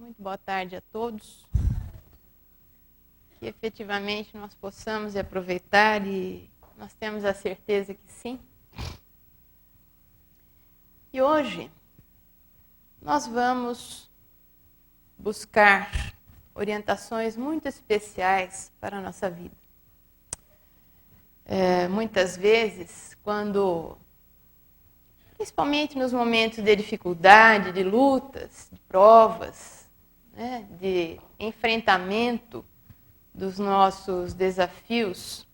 Muito boa tarde a todos. Que efetivamente nós possamos aproveitar e nós temos a certeza que sim. E hoje nós vamos buscar orientações muito especiais para a nossa vida. Muitas vezes, principalmente nos momentos de dificuldade, de lutas, de provas, de enfrentamento dos nossos desafios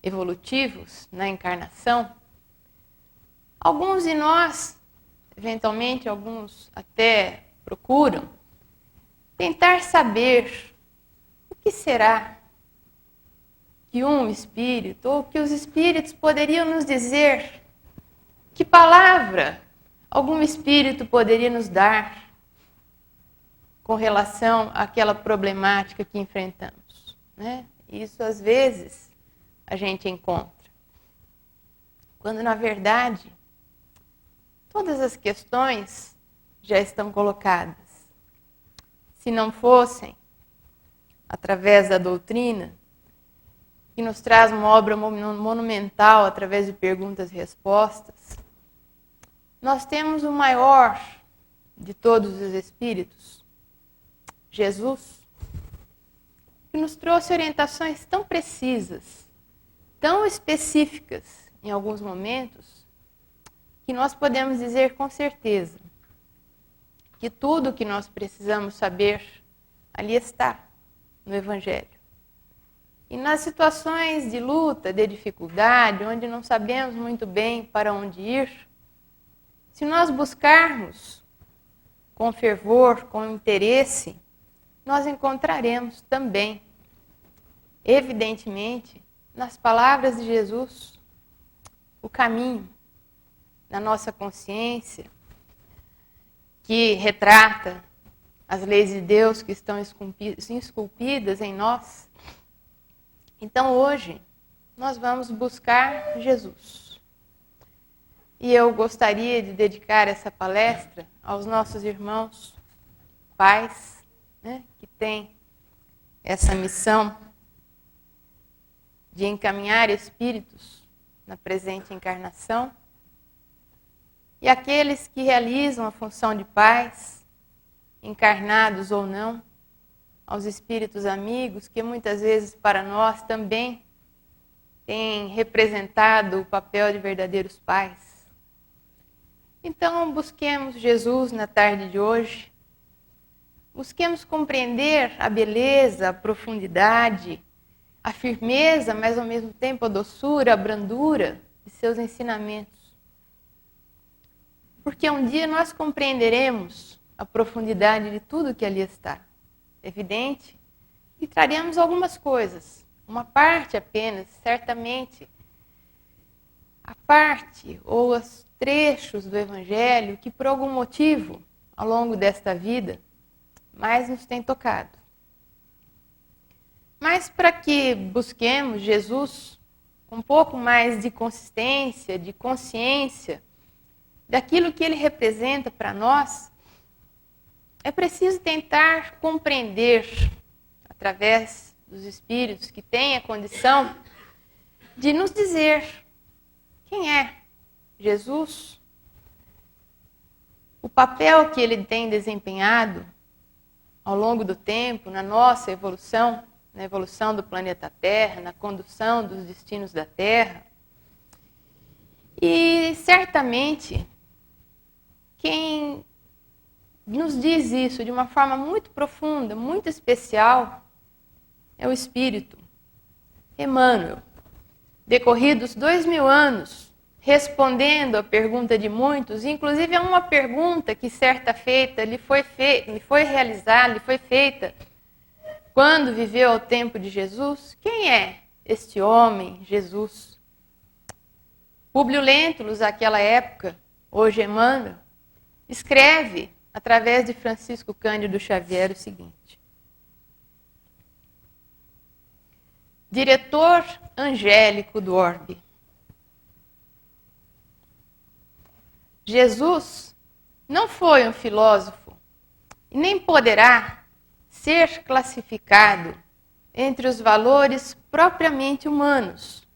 evolutivos na encarnação, alguns de nós, eventualmente alguns até procuram tentar saber o que será que um espírito ou que os espíritos poderiam nos dizer, que palavra algum espírito poderia nos dar com relação àquela problemática que enfrentamos, né? Isso às vezes a gente encontra, quando na verdade todas as questões já estão colocadas. Se não fossem através da doutrina, que nos traz uma obra monumental através de perguntas e respostas, nós temos o maior de todos os espíritos, Jesus, que nos trouxe orientações tão precisas, tão específicas em alguns momentos, que nós podemos dizer com certeza que tudo o que nós precisamos saber ali está no Evangelho. E nas situações de luta, de dificuldade, onde não sabemos muito bem para onde ir, se nós buscarmos com fervor, com interesse, nós encontraremos também, evidentemente, nas palavras de Jesus, o caminho na nossa consciência, que retrata as leis de Deus que estão esculpidas em nós. Então hoje nós vamos buscar Jesus. E eu gostaria de dedicar essa palestra aos nossos irmãos, pais, que têm essa missão de encaminhar espíritos na presente encarnação, e aqueles que realizam a função de pais, encarnados ou não, aos espíritos amigos, que muitas vezes para nós também têm representado o papel de verdadeiros pais. Então, busquemos Jesus na tarde de hoje, busquemos compreender a beleza, a profundidade, a firmeza, mas ao mesmo tempo a doçura, a brandura de seus ensinamentos. Porque um dia nós compreenderemos a profundidade de tudo que ali está. Evidente, e traremos algumas coisas, uma parte apenas, certamente, a parte ou os trechos do Evangelho que por algum motivo, ao longo desta vida, mais nos tem tocado. Mas para que busquemos Jesus com um pouco mais de consistência, de consciência, daquilo que ele representa para nós, é preciso tentar compreender, através dos espíritos que têm a condição de nos dizer quem é Jesus, o papel que ele tem desempenhado ao longo do tempo na nossa evolução, na evolução do planeta Terra, na condução dos destinos da Terra. E certamente quem nos diz isso de uma forma muito profunda, muito especial, é o Espírito Emmanuel. Decorridos 2000 anos, respondendo à pergunta de muitos, inclusive a uma pergunta que certa feita lhe foi feita quando viveu ao tempo de Jesus: quem é este homem, Jesus? Públio Lentulus, àquela época, hoje Emmanuel, escreve, através de Francisco Cândido Xavier, o seguinte: diretor angélico do orbe, Jesus não foi um filósofo e nem poderá ser classificado entre os valores propriamente humanos,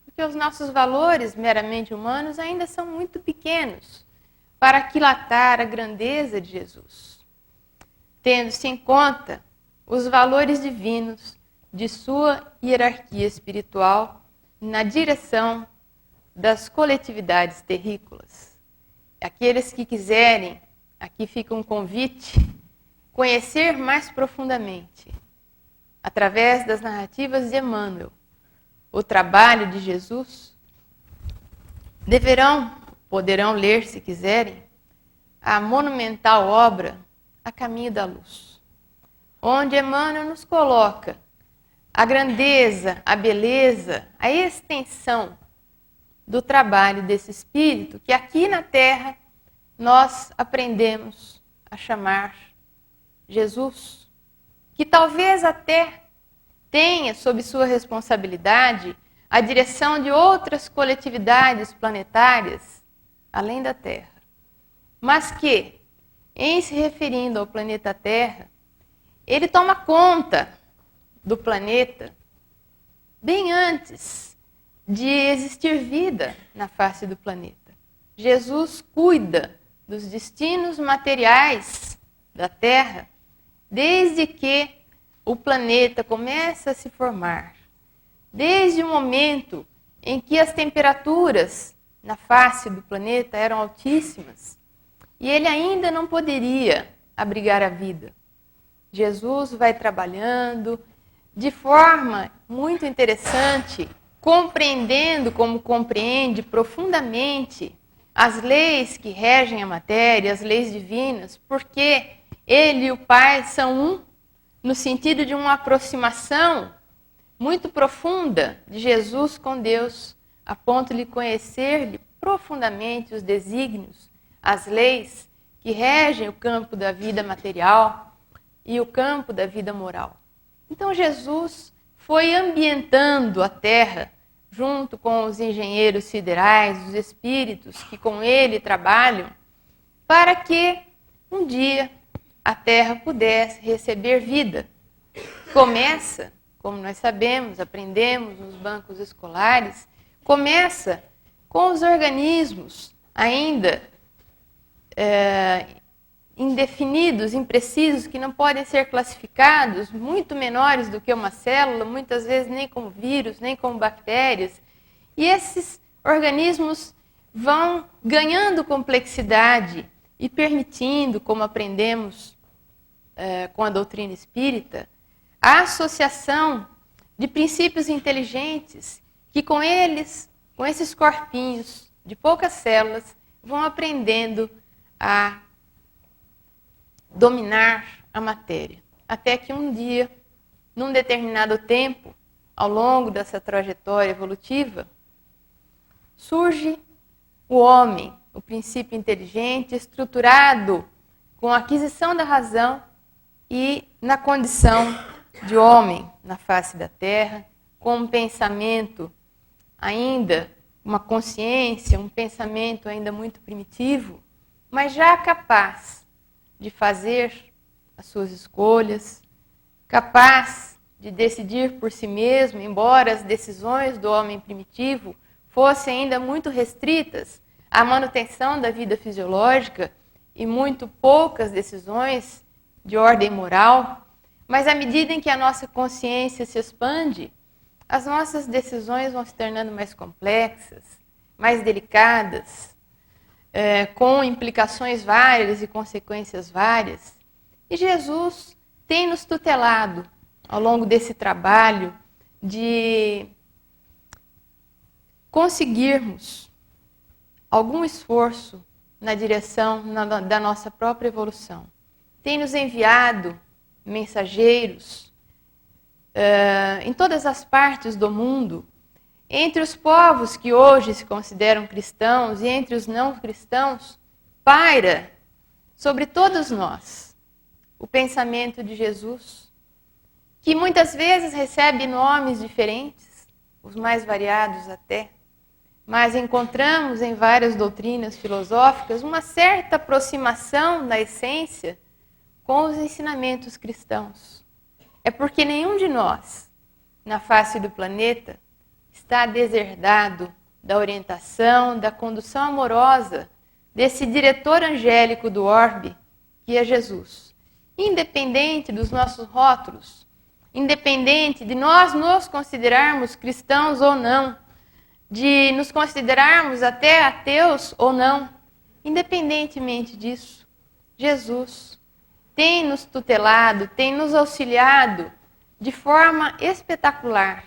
porque os nossos valores meramente humanos ainda são muito pequenos para aquilatar a grandeza de Jesus, tendo-se em conta os valores divinos de sua hierarquia espiritual na direção das coletividades terrícolas. Aqueles que quiserem, aqui fica um convite, conhecer mais profundamente, através das narrativas de Emmanuel, o trabalho de Jesus, poderão ler, se quiserem, a monumental obra A Caminho da Luz, onde Emmanuel nos coloca a grandeza, a beleza, a extensão do trabalho desse Espírito que aqui na Terra nós aprendemos a chamar Jesus, que talvez até tenha sob sua responsabilidade a direção de outras coletividades planetárias além da Terra, mas que, em se referindo ao planeta Terra, ele toma conta do planeta bem antes de existir vida na face do planeta. Jesus cuida dos destinos materiais da Terra desde que o planeta começa a se formar, desde o momento em que as temperaturas na face do planeta eram altíssimas e ele ainda não poderia abrigar a vida. Jesus vai trabalhando de forma muito interessante, compreendendo como compreende profundamente as leis que regem a matéria, as leis divinas, porque ele e o Pai são um, no sentido de uma aproximação muito profunda de Jesus com Deus, a ponto de conhecer-lhe profundamente os desígnios, as leis que regem o campo da vida material e o campo da vida moral. Então Jesus foi ambientando a Terra junto com os engenheiros siderais, os espíritos que com ele trabalham, para que um dia a Terra pudesse receber vida. Começa, como nós sabemos, aprendemos nos bancos escolares, começa com os organismos ainda indefinidos, imprecisos, que não podem ser classificados, muito menores do que uma célula, muitas vezes nem como vírus, nem como bactérias. E esses organismos vão ganhando complexidade e permitindo, como aprendemos com a doutrina espírita, a associação de princípios inteligentes que com eles, com esses corpinhos de poucas células, vão aprendendo a dominar a matéria. Até que um dia, num determinado tempo, ao longo dessa trajetória evolutiva, surge o homem, o princípio inteligente, estruturado com a aquisição da razão e na condição de homem na face da Terra, com um pensamento ainda, uma consciência, um pensamento ainda muito primitivo, mas já capaz de fazer as suas escolhas, capaz de decidir por si mesmo, embora as decisões do homem primitivo fossem ainda muito restritas à manutenção da vida fisiológica e muito poucas decisões de ordem moral, mas à medida em que a nossa consciência se expande, as nossas decisões vão se tornando mais complexas, mais delicadas, com implicações várias e consequências várias. E Jesus tem nos tutelado ao longo desse trabalho de conseguirmos algum esforço na direção da nossa própria evolução. Tem nos enviado mensageiros em todas as partes do mundo, entre os povos que hoje se consideram cristãos e entre os não cristãos, paira sobre todos nós o pensamento de Jesus, que muitas vezes recebe nomes diferentes, os mais variados até, mas encontramos em várias doutrinas filosóficas uma certa aproximação da essência com os ensinamentos cristãos. É porque nenhum de nós, na face do planeta, está deserdado da orientação, da condução amorosa desse diretor angélico do orbe, que é Jesus. Independente dos nossos rótulos, independente de nós nos considerarmos cristãos ou não, de nos considerarmos até ateus ou não, independentemente disso, Jesus tem nos tutelado, tem nos auxiliado de forma espetacular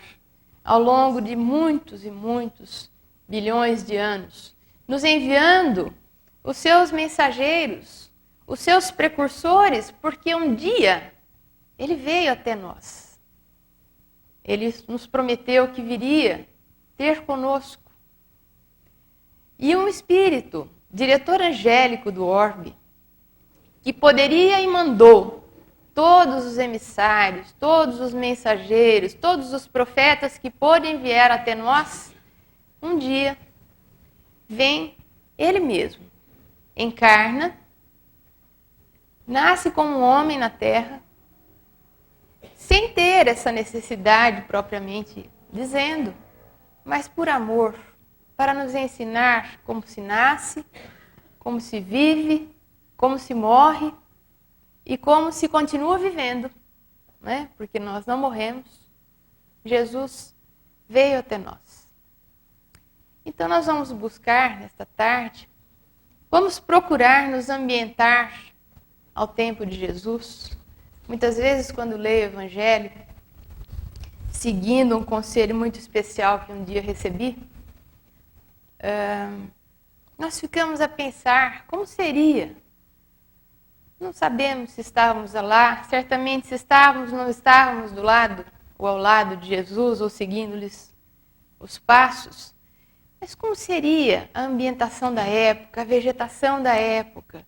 ao longo de muitos e muitos bilhões de anos, nos enviando os seus mensageiros, os seus precursores, porque um dia ele veio até nós. Ele nos prometeu que viria ter conosco. E um espírito, diretor angélico do orbe, que poderia e mandou todos os emissários, todos os mensageiros, todos os profetas que podem enviar até nós, um dia vem ele mesmo, encarna, nasce como um homem na terra, sem ter essa necessidade propriamente dizendo, mas por amor, para nos ensinar como se nasce, como se vive, como se morre e como se continua vivendo, né? Porque nós não morremos. Jesus veio até nós. Então nós vamos buscar nesta tarde, vamos procurar nos ambientar ao tempo de Jesus. Muitas vezes quando leio o Evangelho, seguindo um conselho muito especial que um dia recebi, nós ficamos a pensar como seria. Não sabemos se estávamos lá, certamente se estávamos, não estávamos do lado ou ao lado de Jesus ou seguindo-lhes os passos. Mas como seria a ambientação da época, a vegetação da época?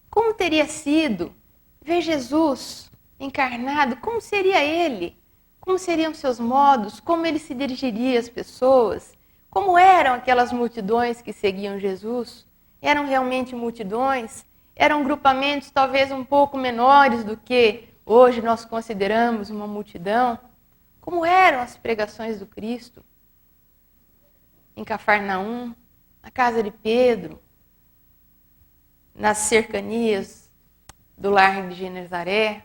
Como teria sido ver Jesus encarnado? Como seria ele? Como seriam seus modos? Como ele se dirigiria às pessoas? Como eram aquelas multidões que seguiam Jesus? Eram realmente multidões? Eram grupamentos talvez um pouco menores do que hoje nós consideramos uma multidão? Como eram as pregações do Cristo? Em Cafarnaum, na casa de Pedro, nas cercanias do Largo de Genezaré,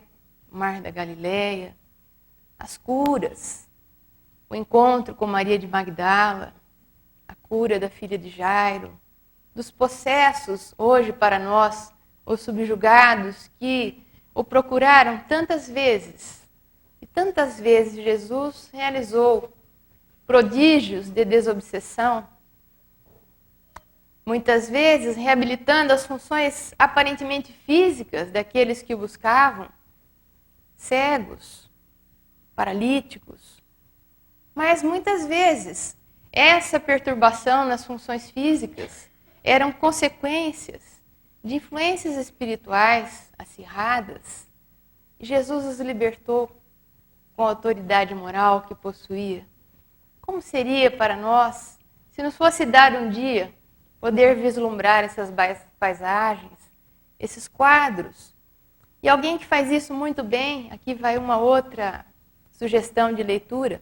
Mar da Galileia, as curas, o encontro com Maria de Magdala, a cura da filha de Jairo, dos possessos hoje para nós, os subjugados que o procuraram tantas vezes. E tantas vezes Jesus realizou prodígios de desobsessão, muitas vezes reabilitando as funções aparentemente físicas daqueles que o buscavam, cegos, paralíticos. Mas muitas vezes essa perturbação nas funções físicas eram consequências de influências espirituais acirradas. E Jesus os libertou com a autoridade moral que possuía. Como seria para nós, se nos fosse dado um dia, poder vislumbrar essas paisagens, esses quadros? E alguém que faz isso muito bem, aqui vai uma outra sugestão de leitura,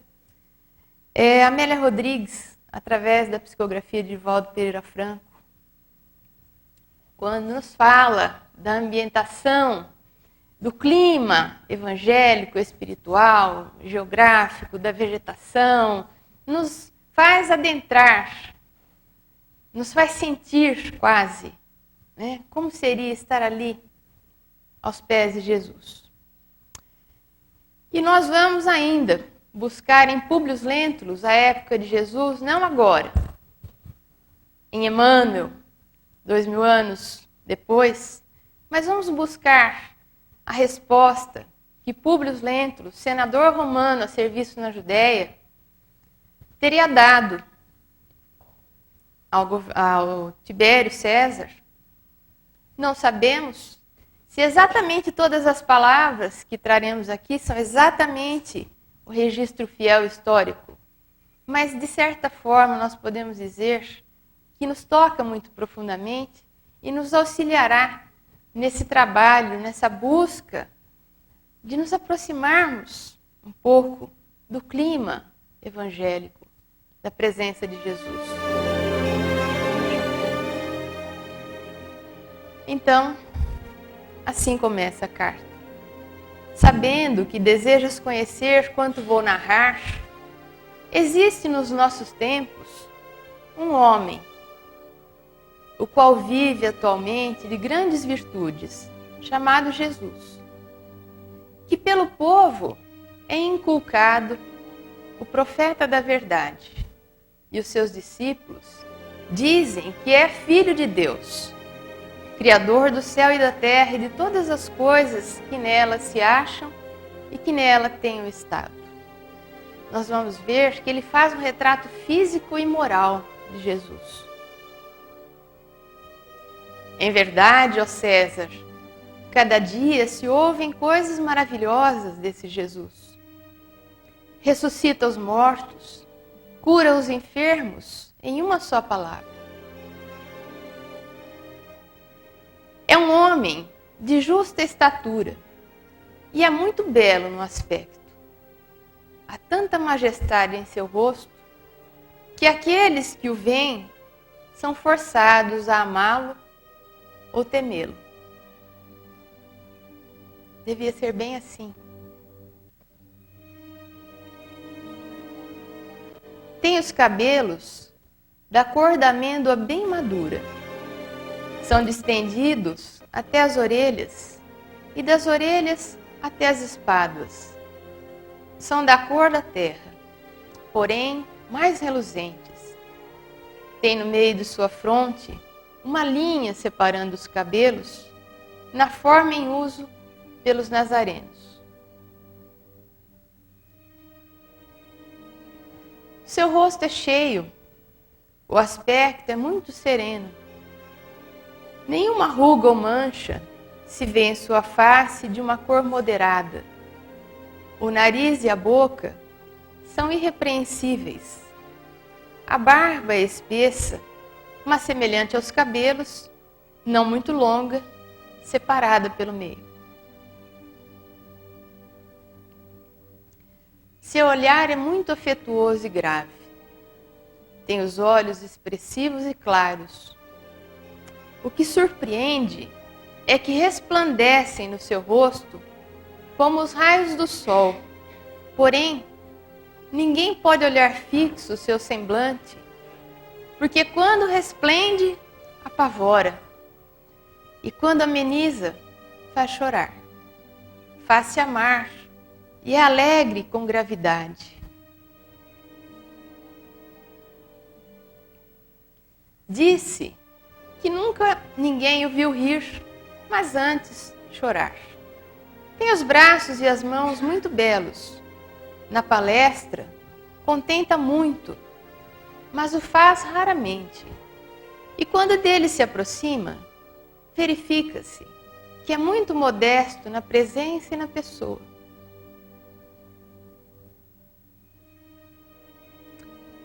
é Amélia Rodrigues, através da psicografia de Divaldo Pereira Franco. Quando nos fala da ambientação, do clima evangélico, espiritual, geográfico, da vegetação, nos faz adentrar, nos faz sentir quase, né? Como seria estar ali aos pés de Jesus. E nós vamos ainda buscar em Públio Lentulus a época de Jesus, não agora, em Emmanuel, 2000 anos depois, mas vamos buscar a resposta que Públio Lentulus, senador romano a serviço na Judéia, teria dado ao Tibério César. Não sabemos se exatamente todas as palavras que traremos aqui são exatamente o registro fiel histórico, mas de certa forma nós podemos dizer que nos toca muito profundamente e nos auxiliará nesse trabalho, nessa busca de nos aproximarmos um pouco do clima evangélico, da presença de Jesus. Então, assim começa a carta. Sabendo que desejas conhecer quanto vou narrar, existe nos nossos tempos um homem, o qual vive atualmente de grandes virtudes, chamado Jesus, que pelo povo é inculcado o profeta da verdade, e os seus discípulos dizem que é filho de Deus, Criador do céu e da terra e de todas as coisas que nela se acham e que nela tenham estado. Nós vamos ver que ele faz um retrato físico e moral de Jesus. Em verdade, ó César, cada dia se ouvem coisas maravilhosas desse Jesus. Ressuscita os mortos, cura os enfermos em uma só palavra. É um homem de justa estatura e é muito belo no aspecto. Há tanta majestade em seu rosto que aqueles que o veem são forçados a amá-lo ou temê-lo. Devia ser bem assim. Tem os cabelos da cor da amêndoa bem madura. São distendidos até as orelhas e das orelhas até as espáduas. São da cor da terra, porém mais reluzentes. Tem no meio de sua fronte uma linha separando os cabelos, na forma em uso pelos nazarenos. Seu rosto é cheio, o aspecto é muito sereno. Nenhuma ruga ou mancha se vê em sua face de uma cor moderada. O nariz e a boca são irrepreensíveis. A barba é espessa, mas semelhante aos cabelos, não muito longa, separada pelo meio. Seu olhar é muito afetuoso e grave. Tem os olhos expressivos e claros. O que surpreende é que resplandecem no seu rosto como os raios do sol. Porém, ninguém pode olhar fixo o seu semblante, porque quando resplende, apavora, e quando ameniza, faz chorar. Faz-se amar e é alegre com gravidade. Disse que nunca ninguém o viu rir, mas antes chorar. Tem os braços e as mãos muito belos. Na palestra, contenta muito, mas o faz raramente. E quando dele se aproxima, verifica-se que é muito modesto na presença e na pessoa.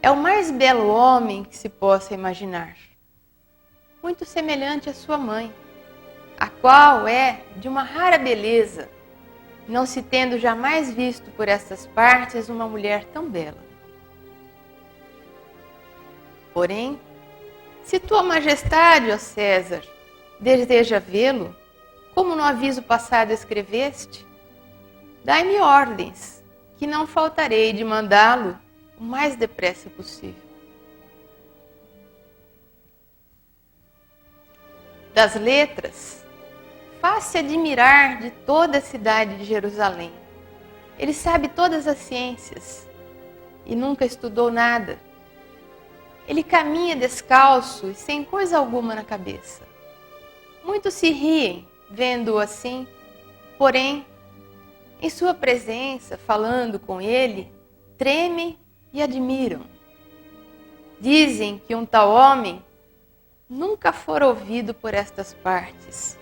É o mais belo homem que se possa imaginar. Muito semelhante à sua mãe, a qual é de uma rara beleza, não se tendo jamais visto por estas partes uma mulher tão bela. Porém, se tua majestade, ó César, deseja vê-lo, como no aviso passado escreveste, dai-me ordens, que não faltarei de mandá-lo o mais depressa possível. Das letras, faz-se admirar de toda a cidade de Jerusalém. Ele sabe todas as ciências e nunca estudou nada. Ele caminha descalço e sem coisa alguma na cabeça. Muitos se riem vendo-o assim, porém, em sua presença, falando com ele, tremem e admiram. Dizem que um tal homem nunca fora ouvido por estas partes.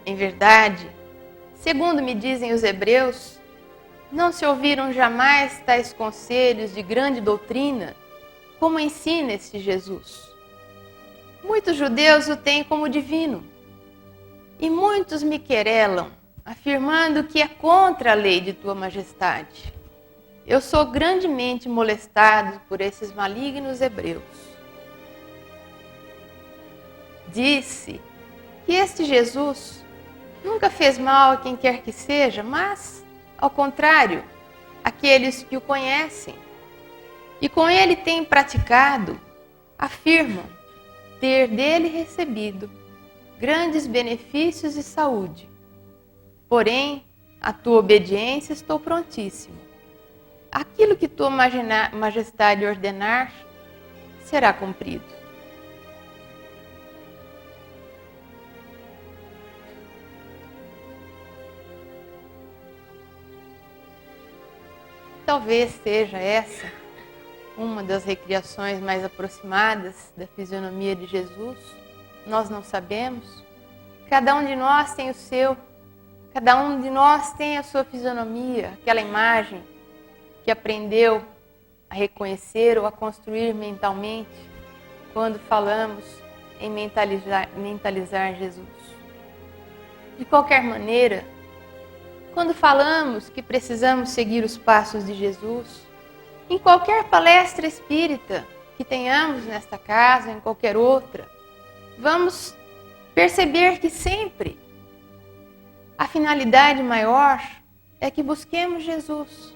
Em verdade, segundo me dizem os hebreus, não se ouviram jamais tais conselhos de grande doutrina como ensina este Jesus. Muitos judeus o têm como divino e muitos me querelam, afirmando que é contra a lei de tua majestade. Eu sou grandemente molestado por esses malignos hebreus. Disse que este Jesus nunca fez mal a quem quer que seja, mas, ao contrário, aqueles que o conhecem e com ele têm praticado, afirmam ter dele recebido grandes benefícios e saúde. Porém, a tua obediência estou prontíssimo. Aquilo que tua majestade ordenar será cumprido. Talvez seja essa uma das recriações mais aproximadas da fisionomia de Jesus. Nós não sabemos. Cada um de nós tem o seu. Cada um de nós tem a sua fisionomia, aquela imagem que aprendeu a reconhecer ou a construir mentalmente quando falamos em mentalizar Jesus. De qualquer maneira, quando falamos que precisamos seguir os passos de Jesus, em qualquer palestra espírita que tenhamos nesta casa, em qualquer outra, vamos perceber que sempre a finalidade maior é que busquemos Jesus.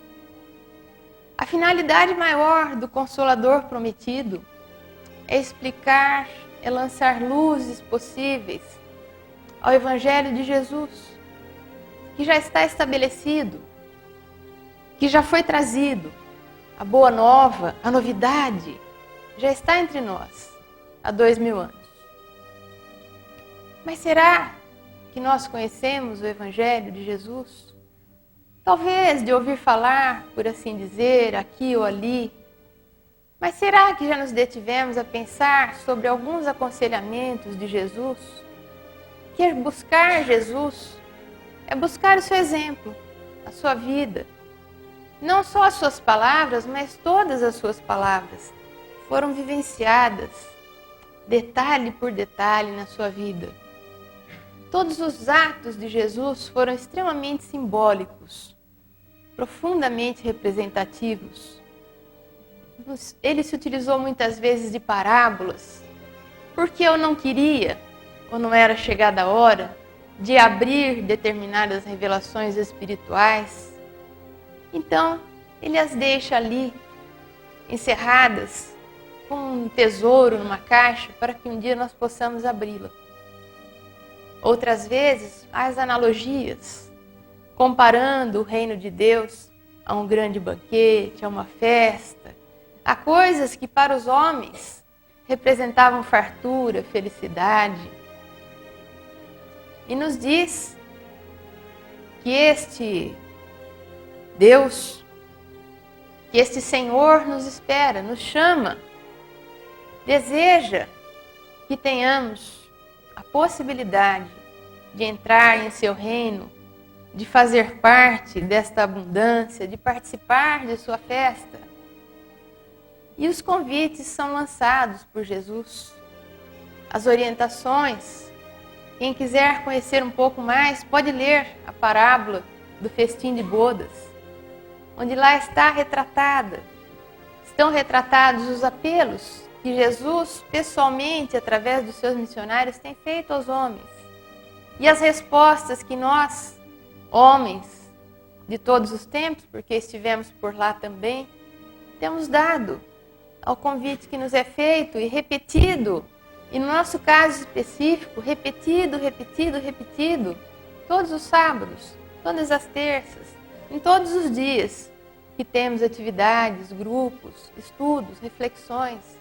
A finalidade maior do Consolador prometido é explicar, é lançar luzes possíveis ao Evangelho de Jesus, que já está estabelecido, que já foi trazido. A boa nova, a novidade, já está entre nós há 2000 anos. Mas será que nós conhecemos o Evangelho de Jesus? Talvez de ouvir falar, por assim dizer, aqui ou ali. Mas será que já nos detivemos a pensar sobre alguns aconselhamentos de Jesus? Que buscar Jesus é buscar o seu exemplo, a sua vida. Não só as suas palavras, mas todas as suas palavras foram vivenciadas, detalhe por detalhe na sua vida. Todos os atos de Jesus foram extremamente simbólicos, profundamente representativos. Ele se utilizou muitas vezes de parábolas, porque eu não queria, ou não era chegada a hora, de abrir determinadas revelações espirituais. Então, ele as deixa ali, encerradas, como um tesouro numa caixa, para que um dia nós possamos abri-la. Outras vezes, as analogias, comparando o reino de Deus a um grande banquete, a uma festa, a coisas que para os homens representavam fartura, felicidade. E nos diz que este Deus, que este Senhor nos espera, nos chama, deseja que tenhamos a possibilidade de entrar em seu reino, de fazer parte desta abundância, de participar de sua festa. E os convites são lançados por Jesus. As orientações, quem quiser conhecer um pouco mais, pode ler a parábola do festim de bodas, onde lá estão retratados os apelos que Jesus, pessoalmente, através dos seus missionários, tem feito aos homens. E as respostas que nós, homens de todos os tempos, porque estivemos por lá também, temos dado ao convite que nos é feito e repetido, e no nosso caso específico, repetido, todos os sábados, todas as terças, em todos os dias que temos atividades, grupos, estudos, reflexões.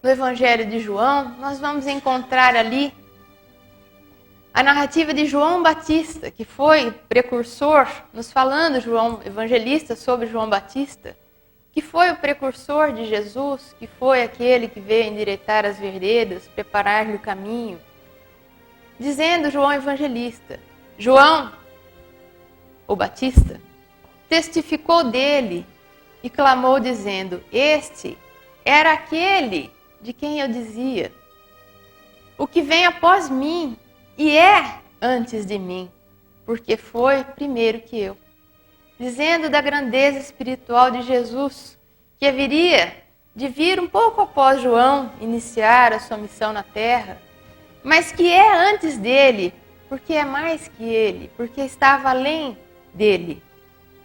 No Evangelho de João, nós vamos encontrar ali a narrativa de João Batista, que foi precursor, nos falando João Evangelista sobre João Batista, que foi o precursor de Jesus, que foi aquele que veio endireitar as veredas, preparar-lhe o caminho. Dizendo João Evangelista, João, o Batista, testificou dele e clamou dizendo: Este era aquele de quem eu dizia: o que vem após mim e é antes de mim, porque foi primeiro que eu. Dizendo da grandeza espiritual de Jesus, que haveria de vir um pouco após João iniciar a sua missão na terra, mas que é antes dele, porque é mais que ele, porque estava além dele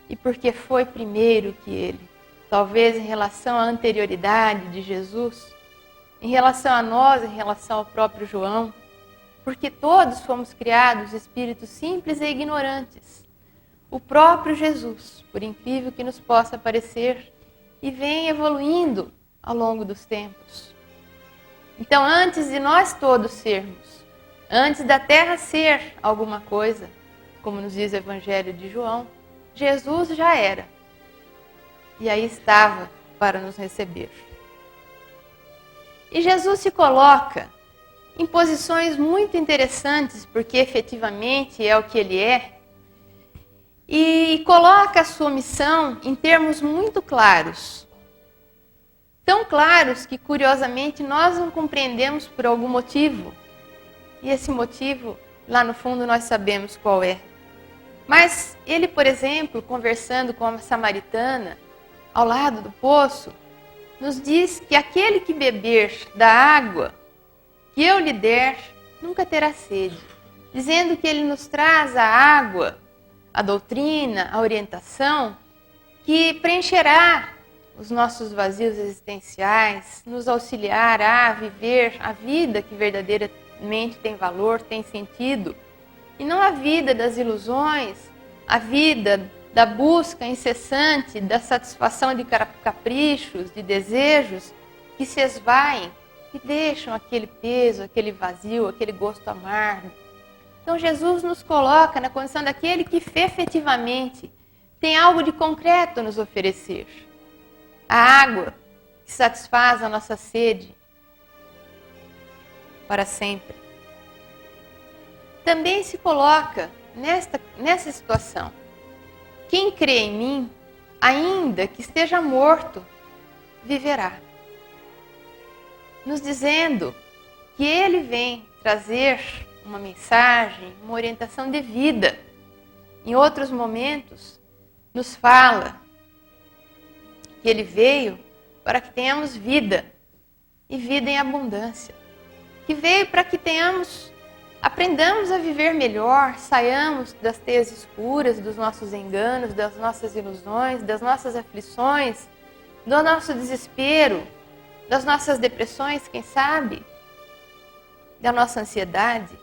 e porque foi primeiro que ele. Talvez em relação à anterioridade de Jesus, em relação a nós, em relação ao próprio João, porque todos fomos criados espíritos simples e ignorantes. O próprio Jesus, por incrível que nos possa parecer, e vem evoluindo ao longo dos tempos. Então, antes de nós todos sermos, antes da terra ser alguma coisa, como nos diz o Evangelho de João, Jesus já era. E aí estava para nos receber. E Jesus se coloca em posições muito interessantes, porque efetivamente é o que ele é, e coloca a sua missão em termos muito claros. Tão claros que, curiosamente, nós não compreendemos por algum motivo. E esse motivo, lá no fundo, nós sabemos qual é. Mas ele, por exemplo, conversando com a samaritana, ao lado do poço, nos diz que aquele que beber da água que eu lhe der, nunca terá sede. Dizendo que ele nos traz a água, a doutrina, a orientação, que preencherá os nossos vazios existenciais, nos auxiliará a viver a vida que verdadeiramente tem valor, tem sentido, e não a vida das ilusões, a vida da busca incessante, da satisfação de caprichos, de desejos que se esvaem e deixam aquele peso, aquele vazio, aquele gosto amargo. Então Jesus nos coloca na condição daquele que efetivamente tem algo de concreto a nos oferecer. A água que satisfaz a nossa sede para sempre. Também se coloca nessa situação. Quem crê em mim, ainda que esteja morto, viverá. Nos dizendo que ele vem trazer uma mensagem, uma orientação de vida. Em outros momentos, nos fala que ele veio para que tenhamos vida, e vida em abundância. Que veio para que aprendamos a viver melhor, saiamos das teias escuras, dos nossos enganos, das nossas ilusões, das nossas aflições, do nosso desespero, das nossas depressões, quem sabe, da nossa ansiedade.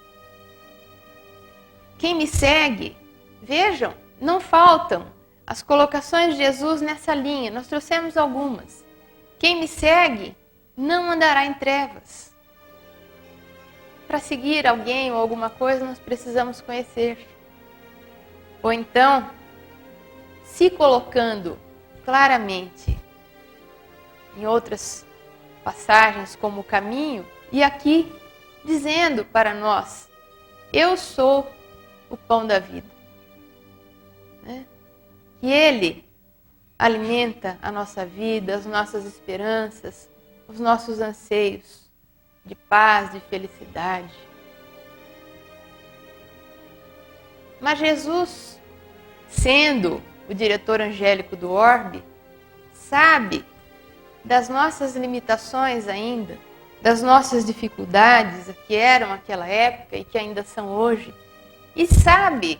Quem me segue, vejam, não faltam as colocações de Jesus nessa linha, nós trouxemos algumas. Quem me segue não andará em trevas. Para seguir alguém ou alguma coisa, nós precisamos conhecer. Ou então, se colocando claramente em outras passagens como o caminho, e aqui dizendo para nós: eu sou o pão da vida. Que ele alimenta a nossa vida, as nossas esperanças, os nossos anseios de paz, de felicidade. Mas Jesus, sendo o diretor angélico do orbe, sabe das nossas limitações ainda, das nossas dificuldades que eram naquela época e que ainda são hoje, e sabe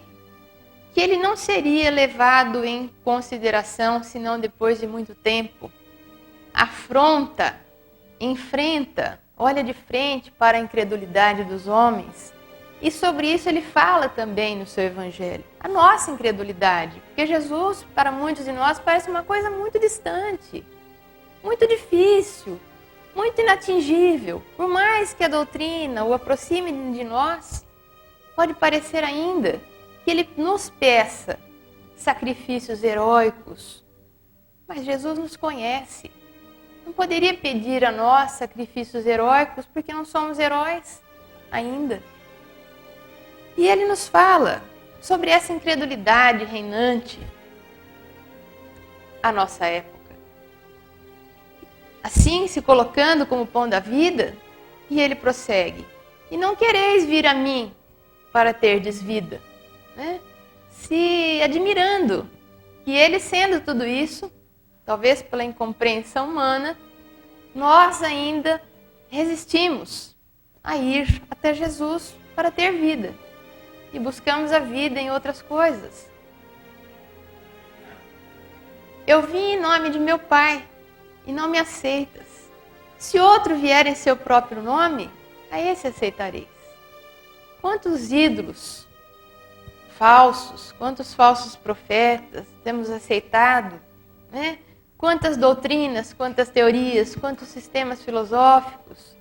que ele não seria levado em consideração senão depois de muito tempo. Afronta, enfrenta, olha de frente para a incredulidade dos homens. E sobre isso ele fala também no seu evangelho. A nossa incredulidade, porque Jesus, para muitos de nós, parece uma coisa muito distante, muito difícil, muito inatingível. Por mais que a doutrina o aproxime de nós, pode parecer ainda que ele nos peça sacrifícios heróicos. Mas Jesus nos conhece. Não poderia pedir a nós sacrifícios heróicos porque não somos heróis ainda. E ele nos fala sobre essa incredulidade reinante à nossa época. assim se colocando como pão da vida, e ele prossegue: e não quereis vir a mim para terdes vida, né? Se admirando que ele, sendo tudo isso, talvez pela incompreensão humana, nós ainda resistimos a ir até Jesus para ter vida e buscamos a vida em outras coisas. Eu vim em nome de meu Pai e não me aceitas. Se outro vier em seu próprio nome, a esse aceitareis. Quantos ídolos falsos, quantos falsos profetas temos aceitado, né? Quantas doutrinas, quantas teorias, quantos sistemas filosóficos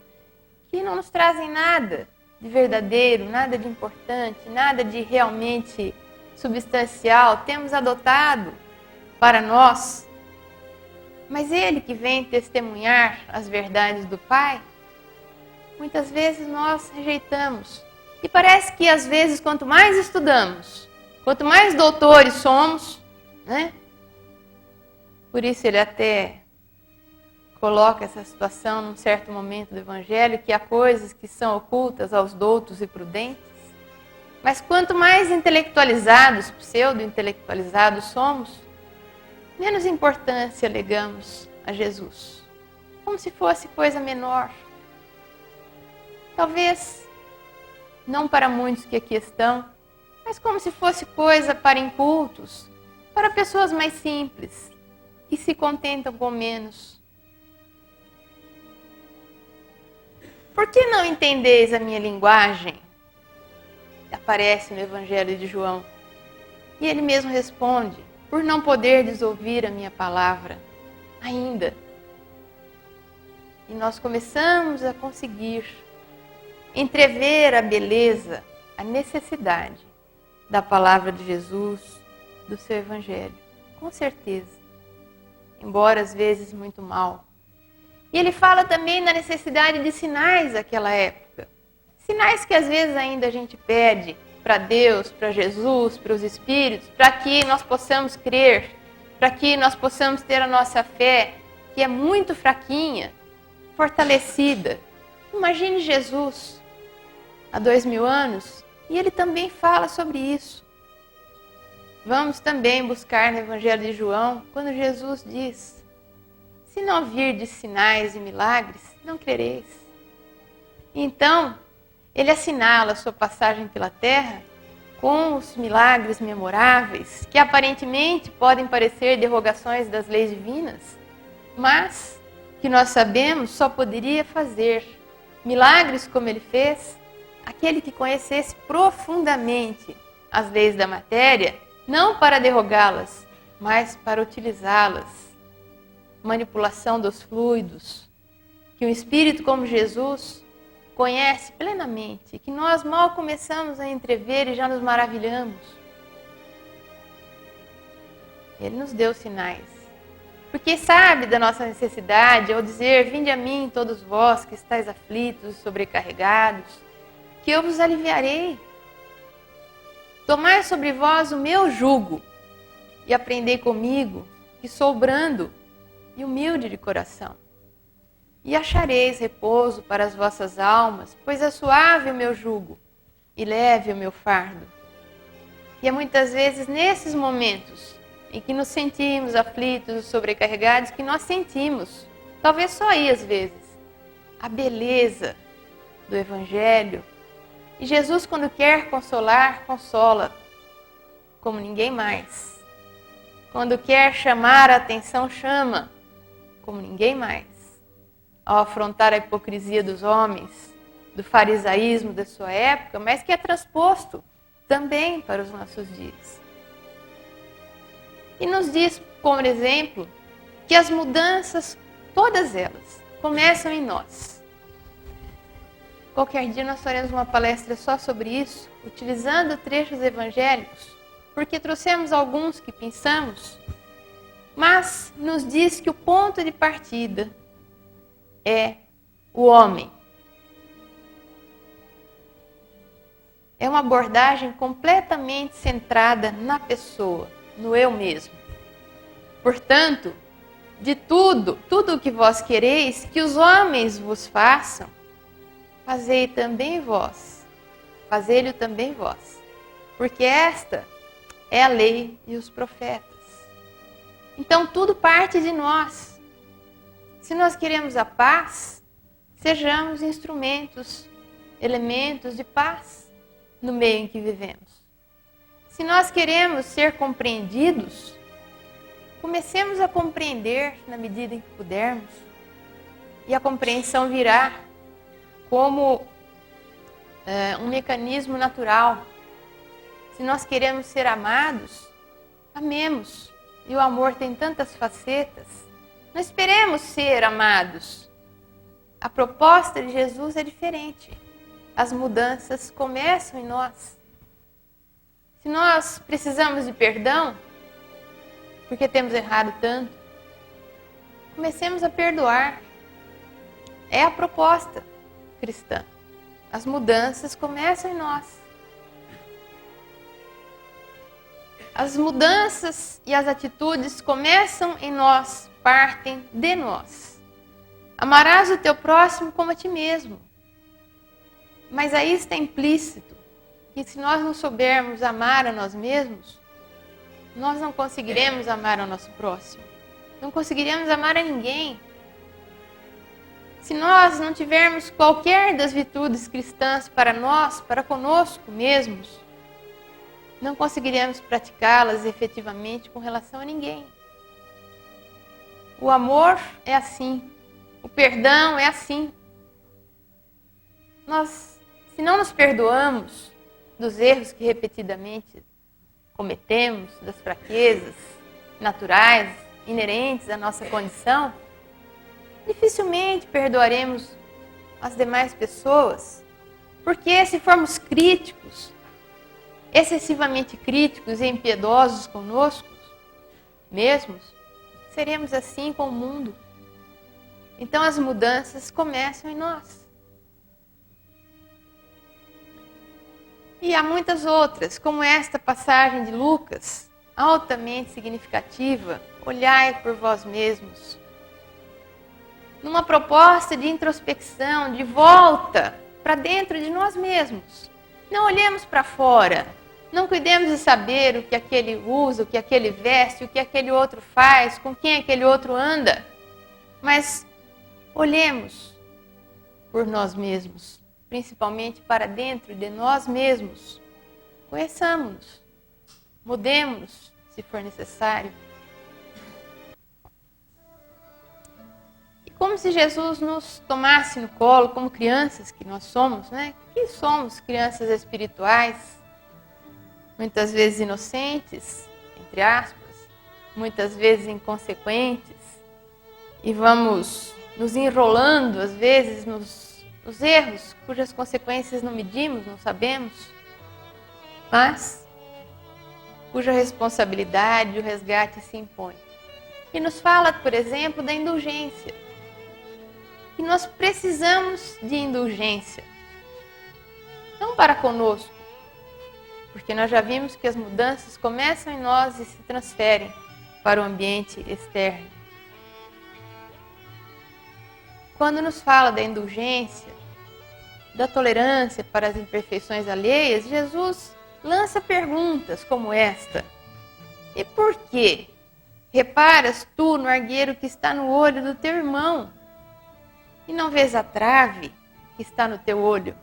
que não nos trazem nada de verdadeiro, nada de importante, nada de realmente substancial, temos adotado para nós. Mas ele que vem testemunhar as verdades do Pai, muitas vezes nós rejeitamos. E parece que às vezes quanto mais estudamos, quanto mais doutores somos, né? Por isso ele até coloca essa situação num certo momento do Evangelho, que há coisas que são ocultas aos doutos e prudentes. Mas quanto mais intelectualizados, pseudo-intelectualizados somos, menos importância legamos a Jesus. Como se fosse coisa menor. Talvez não para muitos que aqui estão, mas como se fosse coisa para incultos, para pessoas mais simples, que se contentam com menos. Por que não entendeis a minha linguagem? Aparece no Evangelho de João. E ele mesmo responde: por não poderdes ouvir a minha palavra ainda. E nós começamos a conseguir entrever a beleza, a necessidade da palavra de Jesus, do seu Evangelho. Com certeza. Embora às vezes muito mal. E ele fala também da necessidade de sinais daquela época. Sinais que às vezes ainda a gente pede para Deus, para Jesus, para os Espíritos, para que nós possamos crer, para que nós possamos ter a nossa fé, que é muito fraquinha, fortalecida. Imagine Jesus há 2000 anos, e ele também fala sobre isso. Vamos também buscar no Evangelho de João, quando Jesus diz: se não virdes sinais e milagres, não crereis. Então, ele assinala a sua passagem pela terra com os milagres memoráveis, que aparentemente podem parecer derrogações das leis divinas, mas que nós sabemos só poderia fazer milagres como ele fez aquele que conhecesse profundamente as leis da matéria, não para derrogá-las, mas para utilizá-las. Manipulação dos fluidos, que um espírito como Jesus conhece plenamente, que nós mal começamos a entrever e já nos maravilhamos. Ele nos deu sinais, porque sabe da nossa necessidade ao dizer: vinde a mim todos vós que estáis aflitos e sobrecarregados, que eu vos aliviarei. Tomai sobre vós o meu jugo e aprendei comigo, que sou brando e humilde de coração. E achareis repouso para as vossas almas, pois é suave o meu jugo e leve o meu fardo. E é muitas vezes nesses momentos em que nos sentimos aflitos e sobrecarregados que nós sentimos, talvez só aí às vezes, a beleza do Evangelho. E Jesus, quando quer consolar, consola como ninguém mais. Quando quer chamar a atenção, chama como ninguém mais. Ao afrontar a hipocrisia dos homens, do farisaísmo da sua época, mas que é transposto também para os nossos dias. E nos diz, por exemplo, que as mudanças, todas elas, começam em nós. Qualquer dia nós faremos uma palestra só sobre isso, utilizando trechos evangélicos, porque trouxemos alguns que pensamos, mas nos diz que o ponto de partida é o homem. É uma abordagem completamente centrada na pessoa, no eu mesmo. Portanto, de tudo o que vós quereis que os homens vos façam, fazei-o também vós, porque esta é a lei e os profetas. Então tudo parte de nós. Se nós queremos a paz, sejamos instrumentos, elementos de paz no meio em que vivemos. Se nós queremos ser compreendidos, comecemos a compreender na medida em que pudermos. E a compreensão virá como um mecanismo natural. Se nós queremos ser amados, amemos. E o amor tem tantas facetas. Não esperemos ser amados. A proposta de Jesus é diferente. As mudanças começam em nós. Se nós precisamos de perdão, porque temos errado tanto, comecemos a perdoar. É a proposta cristã. As mudanças começam em nós. As mudanças e as atitudes começam em nós, partem de nós. Amarás o teu próximo como a ti mesmo. Mas aí está implícito que se nós não soubermos amar a nós mesmos, nós não conseguiremos amar ao nosso próximo. Não conseguiremos amar a ninguém. Se nós não tivermos qualquer das virtudes cristãs para nós, para conosco mesmos, não conseguiremos praticá-las efetivamente com relação a ninguém. O amor é assim. O perdão é assim. Se não nos perdoamos dos erros que repetidamente cometemos, das fraquezas naturais, inerentes à nossa condição, dificilmente perdoaremos as demais pessoas, porque se formos críticos, excessivamente críticos e impiedosos conosco mesmos, seremos assim com o mundo. Então as mudanças começam em nós. E há muitas outras, como esta passagem de Lucas, altamente significativa. Olhai por vós mesmos. Numa proposta de introspecção, de volta para dentro de nós mesmos. Não olhemos para fora. Não cuidemos de saber o que aquele usa, o que aquele veste, o que aquele outro faz, com quem aquele outro anda. Mas olhemos por nós mesmos, principalmente para dentro de nós mesmos. Conheçamos-nos, mudemos-nos se for necessário. E como se Jesus nos tomasse no colo, como crianças que nós somos, né? Que somos crianças espirituais, muitas vezes inocentes, entre aspas, muitas vezes inconsequentes, e vamos nos enrolando, às vezes, nos erros, cujas consequências não medimos, não sabemos, mas cuja responsabilidade, o resgate se impõe. E nos fala, por exemplo, da indulgência. Que nós precisamos de indulgência, não para conosco, porque nós já vimos que as mudanças começam em nós e se transferem para o ambiente externo. Quando nos fala da indulgência, da tolerância para as imperfeições alheias, Jesus lança perguntas como esta. E por quê? Reparas tu no argueiro que está no olho do teu irmão e não vês a trave que está no teu olho?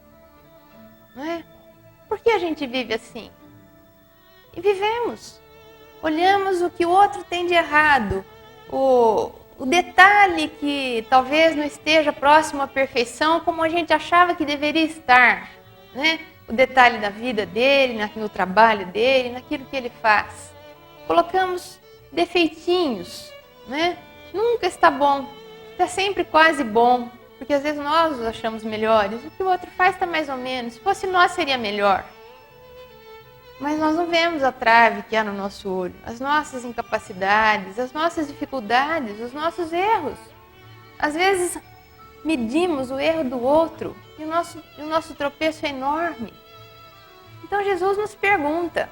Não é? Por que a gente vive assim? E vivemos. Olhamos o que o outro tem de errado, o detalhe que talvez não esteja próximo à perfeição como a gente achava que deveria estar, né? O detalhe da vida dele, no trabalho dele, naquilo que ele faz. Colocamos defeitinhos, né? Nunca está bom, está sempre quase bom, porque às vezes nós os achamos melhores, o que o outro faz está mais ou menos, se fosse nós seria melhor. Mas nós não vemos a trave que há no nosso olho, as nossas incapacidades, as nossas dificuldades, os nossos erros. Às vezes medimos o erro do outro e o nosso tropeço é enorme. Então Jesus nos pergunta,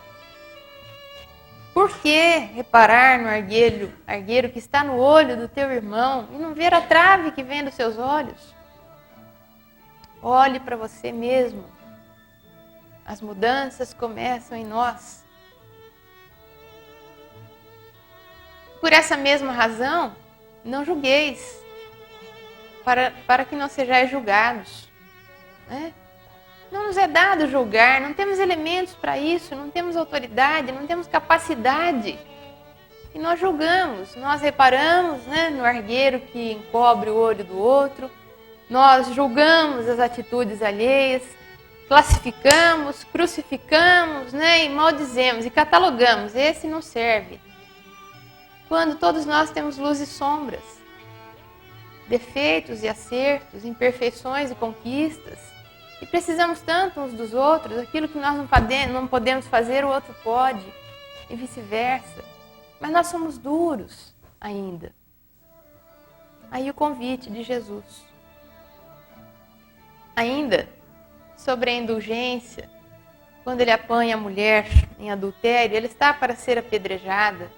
Por que reparar no argueiro que está no olho do teu irmão e não ver a trave que vem dos seus olhos? Olhe para você mesmo. As mudanças começam em nós. Por essa mesma razão, não julgueis, para que não sejais julgados. Né? Não nos é dado julgar, não temos elementos para isso, não temos autoridade, não temos capacidade. E nós julgamos, nós reparamos, né, no argueiro que encobre o olho do outro, nós julgamos as atitudes alheias, classificamos, crucificamos, né, e maldizemos e catalogamos. Esse não serve. Quando todos nós temos luz e sombras, defeitos e acertos, imperfeições e conquistas, e precisamos tanto uns dos outros, aquilo que nós não podemos fazer, o outro pode, e vice-versa. Mas nós somos duros ainda. Aí o convite de Jesus. Ainda sobre a indulgência, quando ele apanha a mulher em adultério, ele está para ser apedrejada.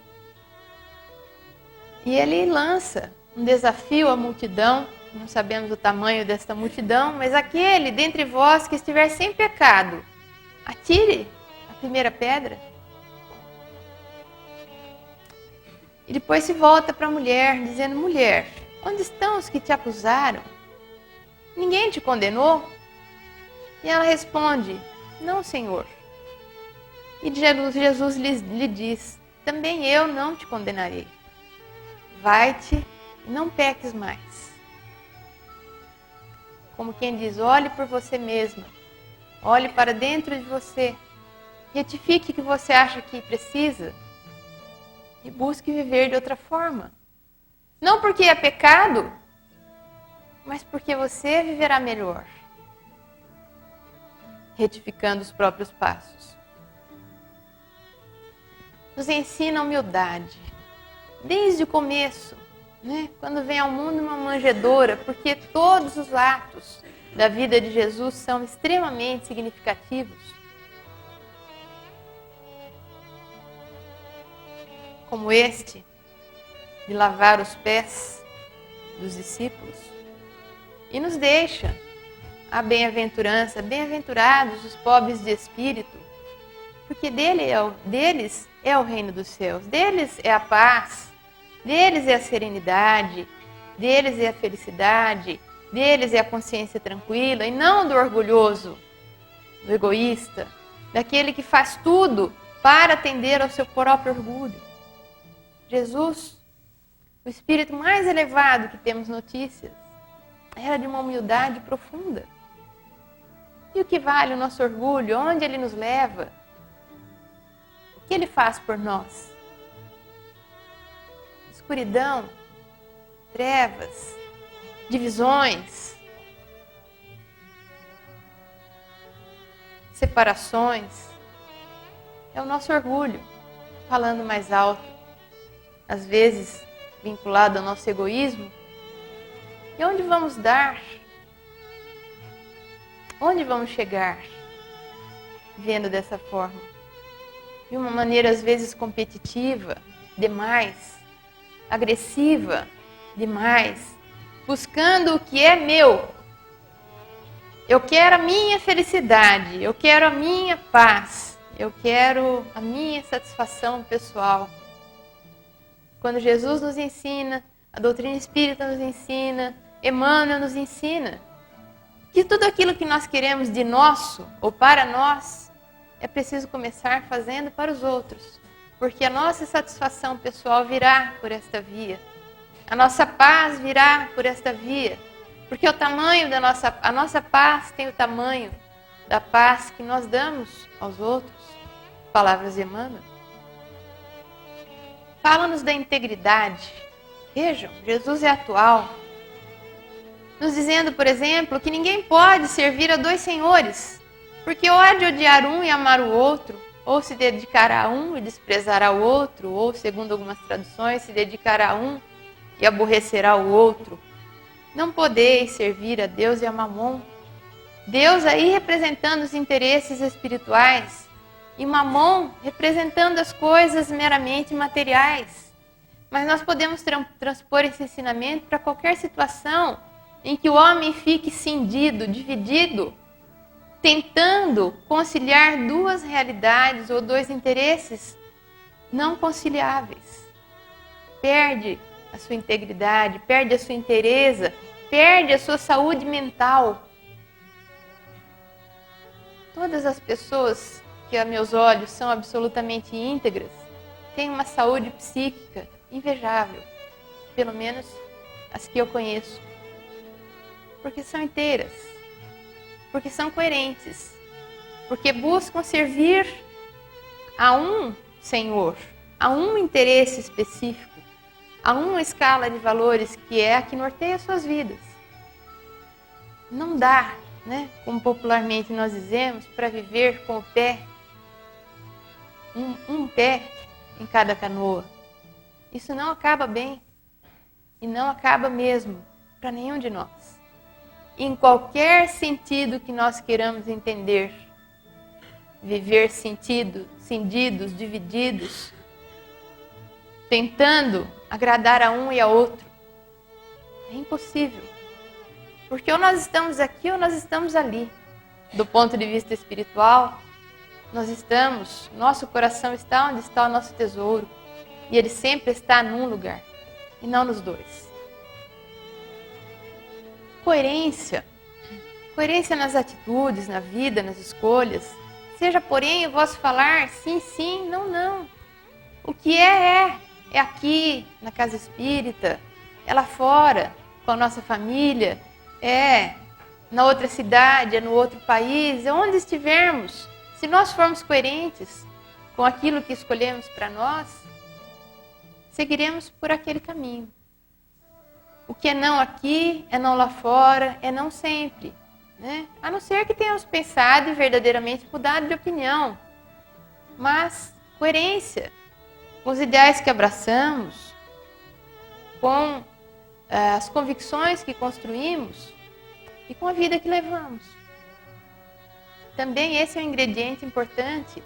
E ele lança um desafio à multidão, não sabemos o tamanho desta multidão, mas aquele dentre vós que estiver sem pecado, atire a primeira pedra. E depois se volta para a mulher, dizendo: mulher, onde estão os que te acusaram? Ninguém te condenou? E ela responde: não, Senhor. E Jesus lhe diz: também eu não te condenarei. Vai-te e não peques mais. Como quem diz: olhe por você mesma, olhe para dentro de você, retifique o que você acha que precisa e busque viver de outra forma. Não porque é pecado, mas porque você viverá melhor, retificando os próprios passos. Nos ensina a humildade, desde o começo, né? Quando vem ao mundo uma manjedoura, porque todos os atos da vida de Jesus são extremamente significativos. Como este, de lavar os pés dos discípulos. E nos deixa a bem-aventurança, bem-aventurados os pobres de espírito, porque deles é o reino dos céus, deles é a paz, deles é a serenidade, deles é a felicidade, deles é a consciência tranquila, e não do orgulhoso, do egoísta, daquele que faz tudo para atender ao seu próprio orgulho. Jesus, o espírito mais elevado que temos notícias, era de uma humildade profunda. E o que vale o nosso orgulho? Onde ele nos leva? O que ele faz por nós? Escuridão, trevas, divisões, separações. É o nosso orgulho falando mais alto, às vezes vinculado ao nosso egoísmo. E onde vamos dar? Onde vamos chegar vendo dessa forma? De uma maneira às vezes competitiva demais, agressiva demais, buscando o que é meu. Eu quero a minha felicidade, eu quero a minha paz, eu quero a minha satisfação pessoal. Quando Jesus nos ensina, a doutrina espírita nos ensina, Emmanuel nos ensina, que tudo aquilo que nós queremos de nosso ou para nós, é preciso começar fazendo para os outros, porque a nossa satisfação pessoal virá por esta via, a nossa paz virá por esta via, porque o tamanho a nossa paz tem o tamanho da paz que nós damos aos outros. Palavras de Emmanuel. Fala-nos da integridade. Vejam, Jesus é atual, nos dizendo, por exemplo, que ninguém pode servir a dois senhores, porque ou há de odiar um e amar o outro, ou se dedicar a um e desprezar ao outro, ou, segundo algumas traduções, se dedicar a um e aborrecerá o outro. Não podeis servir a Deus e a Mamon. Deus aí representando os interesses espirituais, e Mamon representando as coisas meramente materiais. Mas nós podemos transpor esse ensinamento para qualquer situação em que o homem fique cindido, dividido, tentando conciliar duas realidades ou dois interesses não conciliáveis. Perde a sua integridade, perde a sua inteireza, perde a sua saúde mental. Todas as pessoas que a meus olhos são absolutamente íntegras têm uma saúde psíquica invejável, pelo menos as que eu conheço, porque são inteiras, porque são coerentes, porque buscam servir a um Senhor, a um interesse específico, a uma escala de valores que é a que norteia suas vidas. Não dá, né, como popularmente nós dizemos, para viver com o pé, um pé em cada canoa. Isso não acaba bem e não acaba mesmo para nenhum de nós. Em qualquer sentido que nós queiramos entender, viver cindidos, divididos, tentando agradar a um e a outro, é impossível. Porque ou nós estamos aqui ou nós estamos ali. Do ponto de vista espiritual, nosso coração está onde está o nosso tesouro. E ele sempre está num lugar e não nos dois. Coerência nas atitudes, na vida, nas escolhas. Seja, porém, o vosso falar sim, sim, não, não. O que é aqui, na casa espírita, é lá fora, com a nossa família, é na outra cidade, é no outro país, é onde estivermos. Se nós formos coerentes com aquilo que escolhemos para nós, seguiremos por aquele caminho. O que é não aqui, é não lá fora, é não sempre, né? A não ser que tenhamos pensado e verdadeiramente mudado de opinião. Mas coerência com os ideais que abraçamos, com as convicções que construímos e com a vida que levamos. Também esse é um ingrediente importante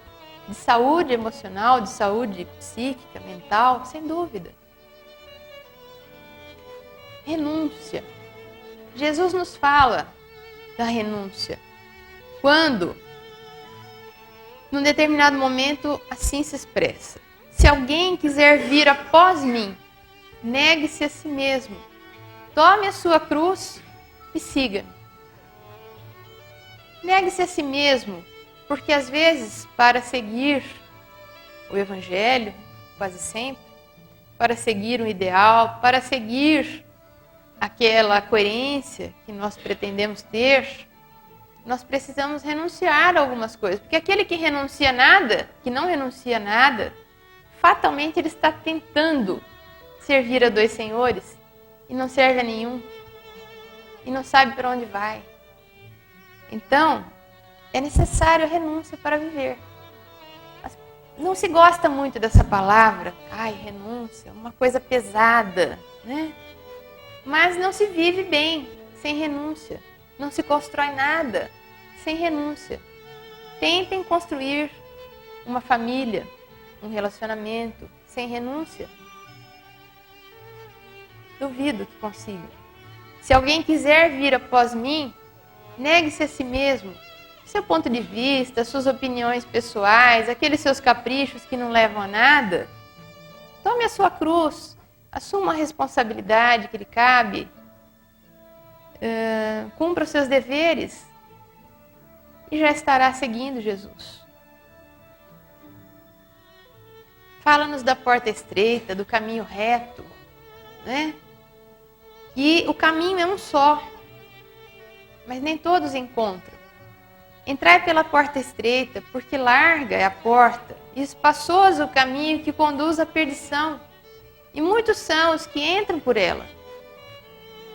de saúde emocional, de saúde psíquica, mental, sem dúvida. Renúncia. Jesus nos fala da renúncia. Quando, num determinado momento, assim se expressa: se alguém quiser vir após mim, negue-se a si mesmo, tome a sua cruz e siga-me. Negue-se a si mesmo, porque às vezes, para seguir o Evangelho, quase sempre, para seguir um ideal, para seguir aquela coerência que nós pretendemos ter, nós precisamos renunciar a algumas coisas. Porque aquele que renuncia nada, que não renuncia nada, fatalmente ele está tentando servir a dois senhores e não serve a nenhum. E não sabe para onde vai. Então, é necessário a renúncia para viver. Não se gosta muito dessa palavra, renúncia, uma coisa pesada, né? Mas não se vive bem sem renúncia. Não se constrói nada sem renúncia. Tentem construir uma família, um relacionamento sem renúncia. Duvido que consiga. Se alguém quiser vir após mim, negue-se a si mesmo, seu ponto de vista, suas opiniões pessoais, aqueles seus caprichos que não levam a nada. Tome a sua cruz, assuma a responsabilidade que lhe cabe, cumpra os seus deveres e já estará seguindo Jesus. Fala-nos da porta estreita, do caminho reto, né? Que o caminho é um só, mas nem todos encontram. Entrai pela porta estreita, porque larga é a porta, e espaçoso o caminho que conduz à perdição, e muitos são os que entram por ela.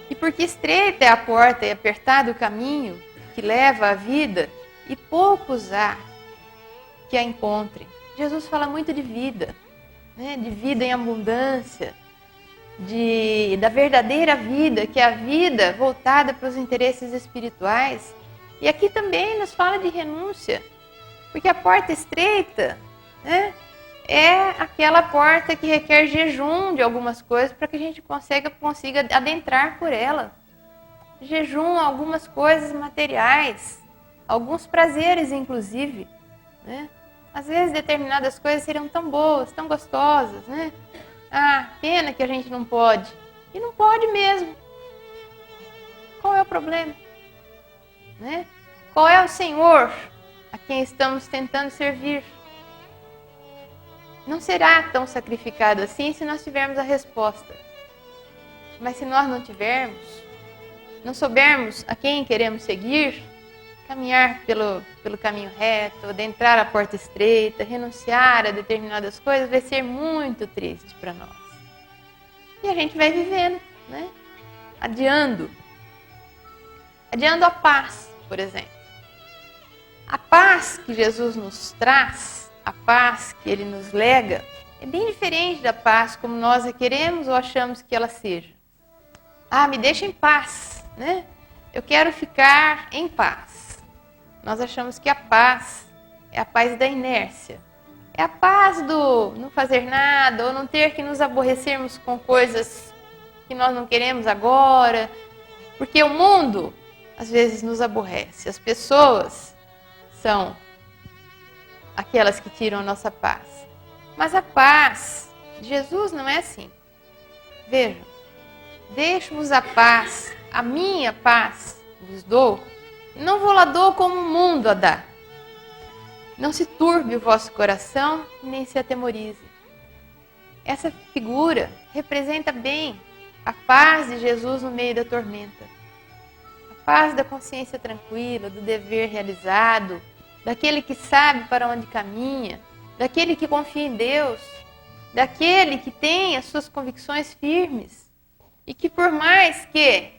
E porque estreita é a porta e apertado o caminho que leva à vida, e poucos há que a encontrem. Jesus fala muito de vida, né? De vida em abundância, da verdadeira vida, que é a vida voltada para os interesses espirituais. E aqui também nos fala de renúncia. Porque a porta estreita, né, é aquela porta que requer jejum de algumas coisas para que a gente consiga adentrar por ela. Jejum a algumas coisas materiais, alguns prazeres inclusive, né? Às vezes determinadas coisas seriam tão boas, tão gostosas, né? Ah, pena que a gente não pode. E não pode mesmo. Qual é o problema? Né? Qual é o Senhor a quem estamos tentando servir? Não será tão sacrificado assim se nós tivermos a resposta. Mas se nós não tivermos, não soubermos a quem queremos seguir, caminhar pelo caminho reto, adentrar a porta estreita, renunciar a determinadas coisas, vai ser muito triste para nós. E a gente vai vivendo, né? Adiando a paz, por exemplo. A paz que Jesus nos traz, a paz que Ele nos lega, é bem diferente da paz como nós a queremos ou achamos que ela seja. Ah, me deixa em paz, né? Eu quero ficar em paz. Nós achamos que a paz é a paz da inércia. É a paz do não fazer nada ou não ter que nos aborrecermos com coisas que nós não queremos agora. Porque o mundo, às vezes, nos aborrece. As pessoas são aquelas que tiram a nossa paz. Mas a paz de Jesus não é assim. Vejam, deixo-vos a paz, a minha paz vos dou, não vou lá dou como o mundo a dá. Não se turbe o vosso coração, nem se atemorize. Essa figura representa bem a paz de Jesus no meio da tormenta. A paz da consciência tranquila, do dever realizado, daquele que sabe para onde caminha, daquele que confia em Deus, daquele que tem as suas convicções firmes e que por mais que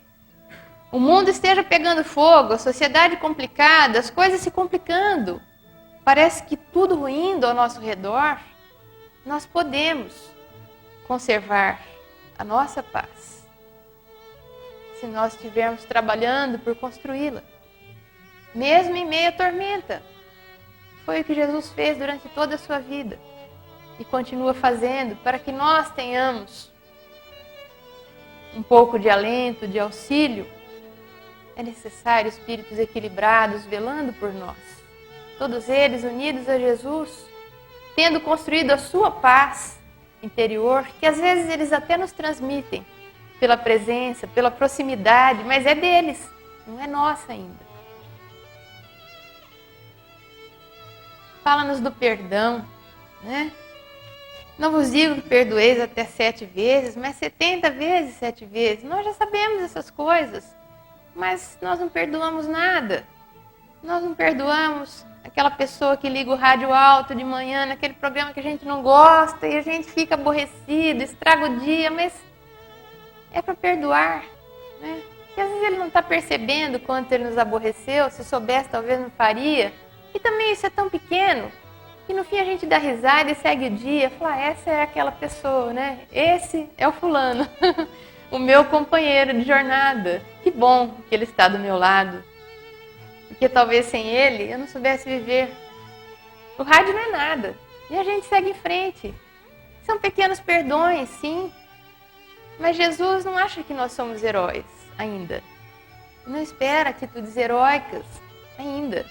o mundo esteja pegando fogo, a sociedade complicada, as coisas se complicando, parece que tudo ruindo ao nosso redor, nós podemos conservar a nossa paz se nós estivermos trabalhando por construí-la, mesmo em meio à tormenta. Foi o que Jesus fez durante toda a sua vida e continua fazendo para que nós tenhamos um pouco de alento, de auxílio. É necessário espíritos equilibrados velando por nós, todos eles unidos a Jesus, tendo construído a sua paz interior, que às vezes eles até nos transmitem pela presença, pela proximidade, mas é deles, não é nossa ainda. Fala-nos do perdão, né? Não vos digo que perdoeis até 7 vezes, mas 70 vezes 7 vezes. Nós já sabemos essas coisas, mas nós não perdoamos nada. Nós não perdoamos aquela pessoa que liga o rádio alto de manhã, naquele programa que a gente não gosta e a gente fica aborrecido, estraga o dia, mas é para perdoar, né? Porque às vezes ele não está percebendo quanto ele nos aborreceu, se soubesse talvez não faria. E também isso é tão pequeno que no fim a gente dá risada e segue o dia, fala, essa é aquela pessoa, né? Esse é o fulano, o meu companheiro de jornada. Que bom que ele está do meu lado. Porque talvez sem ele eu não soubesse viver. O rádio não é nada. E a gente segue em frente. São pequenos perdões, sim. Mas Jesus não acha que nós somos heróis ainda. Não espera atitudes heróicas ainda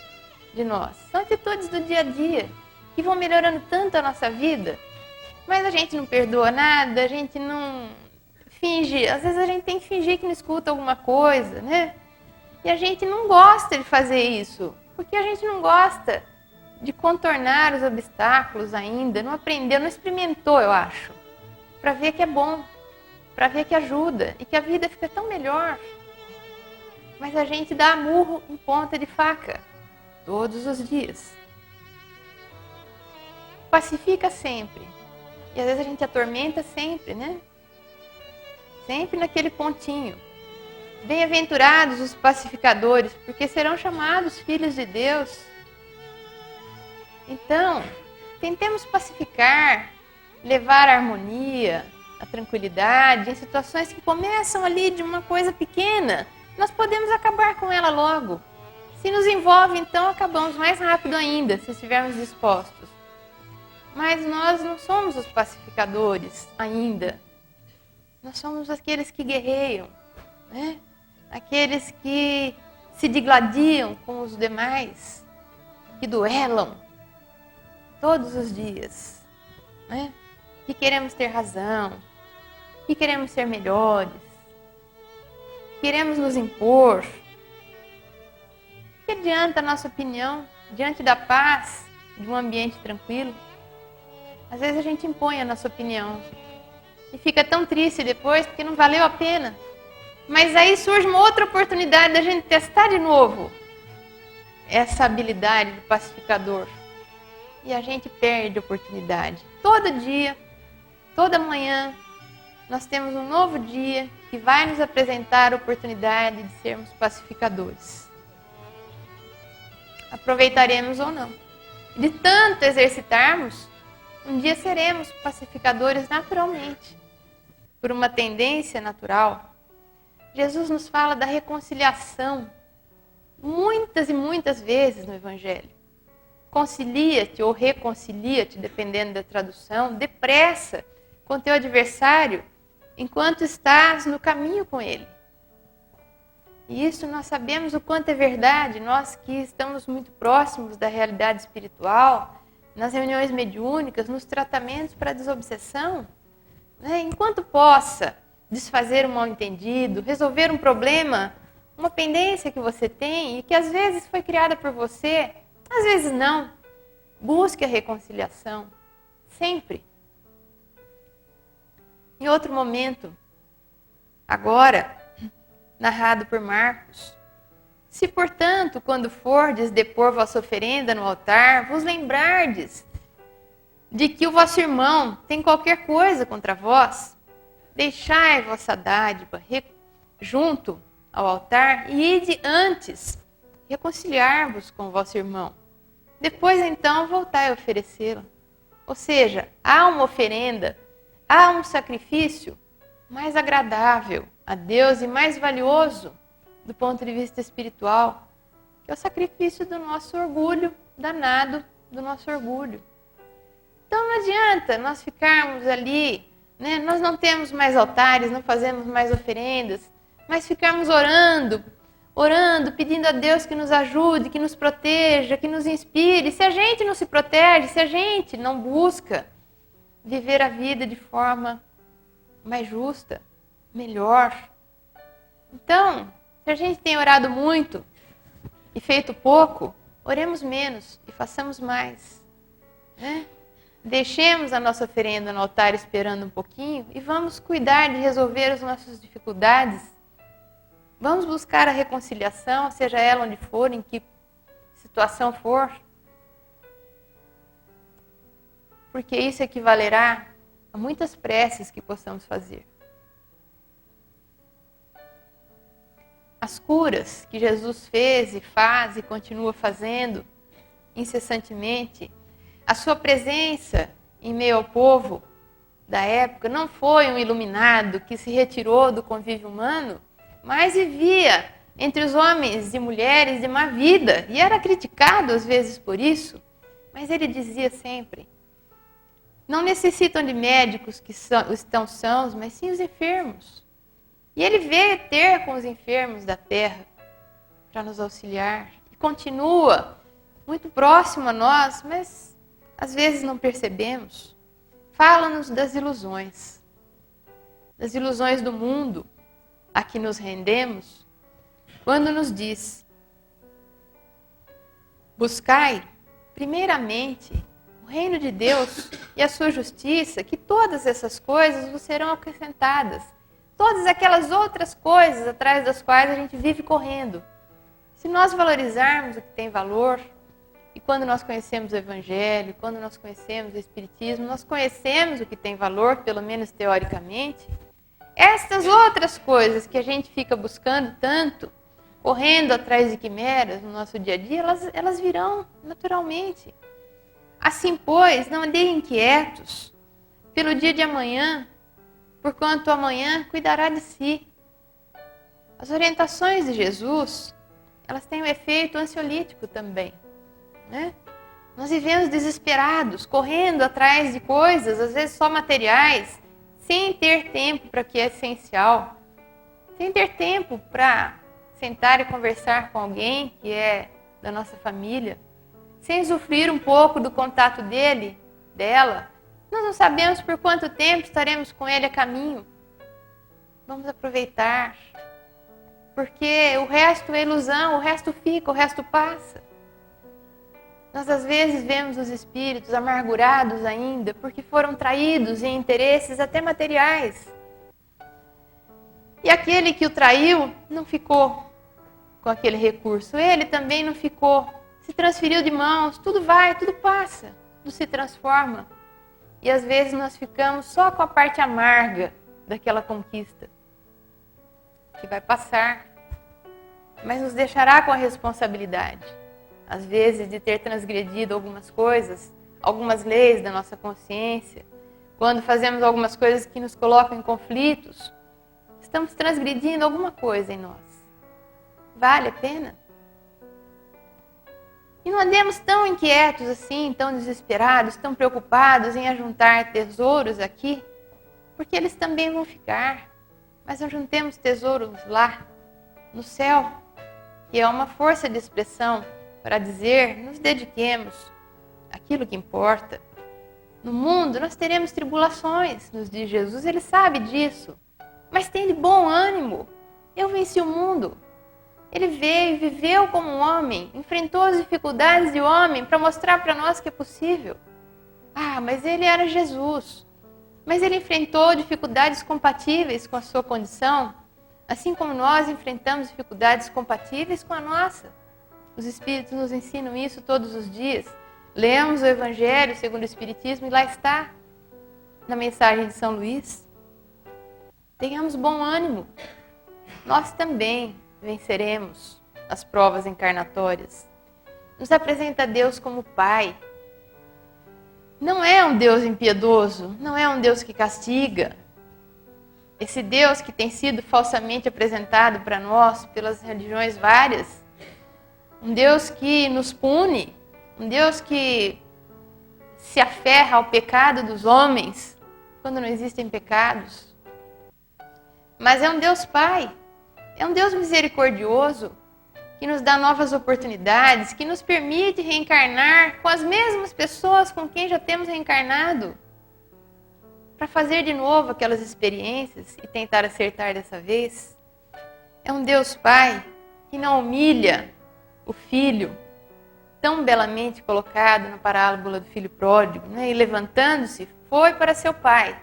de nós. São atitudes do dia a dia que vão melhorando tanto a nossa vida. Mas a gente não perdoa nada, a gente não finge. Às vezes a gente tem que fingir que não escuta alguma coisa, né? E a gente não gosta de fazer isso, porque a gente não gosta de contornar os obstáculos ainda, não aprendeu, não experimentou, eu acho, para ver que é bom, para ver que ajuda e que a vida fica tão melhor. Mas a gente dá murro em ponta de faca, todos os dias. Pacifica sempre. E às vezes a gente atormenta sempre, né? Sempre naquele pontinho. Bem-aventurados os pacificadores, porque serão chamados filhos de Deus. Então, tentemos pacificar, levar a harmonia, a tranquilidade, em situações que começam ali de uma coisa pequena. Nós podemos acabar com ela logo, Se nos envolve, então acabamos mais rápido ainda, se estivermos dispostos. Mas nós não somos os pacificadores ainda. Nós somos aqueles que guerreiam, né? Aqueles que se digladiam com os demais, que duelam todos os dias, né? Que queremos ter razão, que queremos ser melhores, queremos nos impor. Que adianta a nossa opinião diante da paz de um ambiente tranquilo? Às vezes a gente impõe a nossa opinião e fica tão triste depois porque não valeu a pena. Mas aí surge uma outra oportunidade da gente testar de novo essa habilidade do pacificador. E a gente perde a oportunidade. Todo dia, toda manhã, nós temos um novo dia que vai nos apresentar a oportunidade de sermos pacificadores. Aproveitaremos ou não. De tanto exercitarmos, um dia seremos pacificadores naturalmente, por uma tendência natural. Jesus nos fala da reconciliação muitas e muitas vezes no Evangelho. Concilia-te ou reconcilia-te, dependendo da tradução, depressa com teu adversário enquanto estás no caminho com ele. E isso nós sabemos o quanto é verdade, nós que estamos muito próximos da realidade espiritual, nas reuniões mediúnicas, nos tratamentos para desobsessão, né? Enquanto possa desfazer um mal-entendido, resolver um problema, uma pendência que você tem e que às vezes foi criada por você, às vezes não. Busque a reconciliação, sempre. Em outro momento, agora, narrado por Marcos: se, portanto, quando fordes depor vossa oferenda no altar, vos lembrardes de que o vosso irmão tem qualquer coisa contra vós, deixai vossa dádiva junto ao altar e ide antes reconciliar-vos com o vosso irmão. Depois, então, voltai a oferecê-la. Ou seja, há uma oferenda, há um sacrifício mais agradável a Deus e mais valioso do ponto de vista espiritual, que é o sacrifício do nosso orgulho, danado do nosso orgulho. Então não adianta nós ficarmos ali, né? Nós não temos mais altares, não fazemos mais oferendas, mas ficarmos orando, pedindo a Deus que nos ajude, que nos proteja, que nos inspire. Se a gente não se protege, se a gente não busca viver a vida de forma mais justa, melhor. Então, se a gente tem orado muito e feito pouco, oremos menos e façamos mais, né? Deixemos a nossa oferenda no altar esperando um pouquinho e vamos cuidar de resolver as nossas dificuldades. Vamos buscar a reconciliação, seja ela onde for, em que situação for. Porque isso equivalerá a muitas preces que possamos fazer. As curas que Jesus fez e faz e continua fazendo incessantemente, a sua presença em meio ao povo da época não foi um iluminado que se retirou do convívio humano, mas vivia entre os homens e mulheres de má vida e era criticado às vezes por isso, mas ele dizia sempre: não necessitam de médicos que estão sãos, mas sim os enfermos. E ele veio ter com os enfermos da terra para nos auxiliar. E continua muito próximo a nós, mas às vezes não percebemos. Fala-nos das ilusões do mundo a que nos rendemos, quando nos diz: buscai primeiramente o reino de Deus e a sua justiça, que todas essas coisas vos serão acrescentadas. Todas aquelas outras coisas atrás das quais a gente vive correndo. Se nós valorizarmos o que tem valor, e quando nós conhecemos o Evangelho, quando nós conhecemos o Espiritismo, nós conhecemos o que tem valor, pelo menos teoricamente, estas outras coisas que a gente fica buscando tanto, correndo atrás de quimeras no nosso dia a dia, elas virão naturalmente. Assim, pois, não andem inquietos pelo dia de amanhã, porquanto amanhã cuidará de si. As orientações de Jesus elas têm um efeito ansiolítico também, né? Nós vivemos desesperados, correndo atrás de coisas, às vezes só materiais, sem ter tempo para o que é essencial, sem ter tempo para sentar e conversar com alguém que é da nossa família, sem usufruir um pouco do contato dele, dela. Nós não sabemos por quanto tempo estaremos com ele a caminho. Vamos aproveitar, porque o resto é ilusão, o resto fica, o resto passa. Nós às vezes vemos os espíritos amargurados ainda, porque foram traídos em interesses até materiais. E aquele que o traiu não ficou com aquele recurso, ele também não ficou, se transferiu de mãos, tudo vai, tudo passa, tudo se transforma. E às vezes nós ficamos só com a parte amarga daquela conquista, que vai passar, mas nos deixará com a responsabilidade, às vezes, de ter transgredido algumas coisas, algumas leis da nossa consciência. Quando fazemos algumas coisas que nos colocam em conflitos, estamos transgredindo alguma coisa em nós. Vale a pena? E não andemos tão inquietos assim, tão desesperados, tão preocupados em ajuntar tesouros aqui, porque eles também vão ficar. Mas ajuntemos tesouros lá, no céu, que é uma força de expressão para dizer, nos dediquemos àquilo que importa. No mundo nós teremos tribulações, nos diz Jesus, ele sabe disso. Mas tem de bom ânimo, eu venci o mundo. Ele veio e viveu como um homem, enfrentou as dificuldades de homem para mostrar para nós que é possível. Ah, mas ele era Jesus. Mas ele enfrentou dificuldades compatíveis com a sua condição, assim como nós enfrentamos dificuldades compatíveis com a nossa. Os Espíritos nos ensinam isso todos os dias. Lemos o Evangelho segundo o Espiritismo e lá está, na mensagem de São Luís. Tenhamos bom ânimo. Nós também venceremos as provas encarnatórias. Nos apresenta Deus como Pai. Não é um Deus impiedoso, não é um Deus que castiga. Esse Deus que tem sido falsamente apresentado para nós pelas religiões várias, um Deus que nos pune, um Deus que se aferra ao pecado dos homens, quando não existem pecados. Mas é um Deus Pai, é um Deus misericordioso, que nos dá novas oportunidades, que nos permite reencarnar com as mesmas pessoas com quem já temos reencarnado, para fazer de novo aquelas experiências e tentar acertar dessa vez. É um Deus Pai que não humilha o filho, tão belamente colocado na parábola do filho pródigo, né? E levantando-se, foi para seu pai.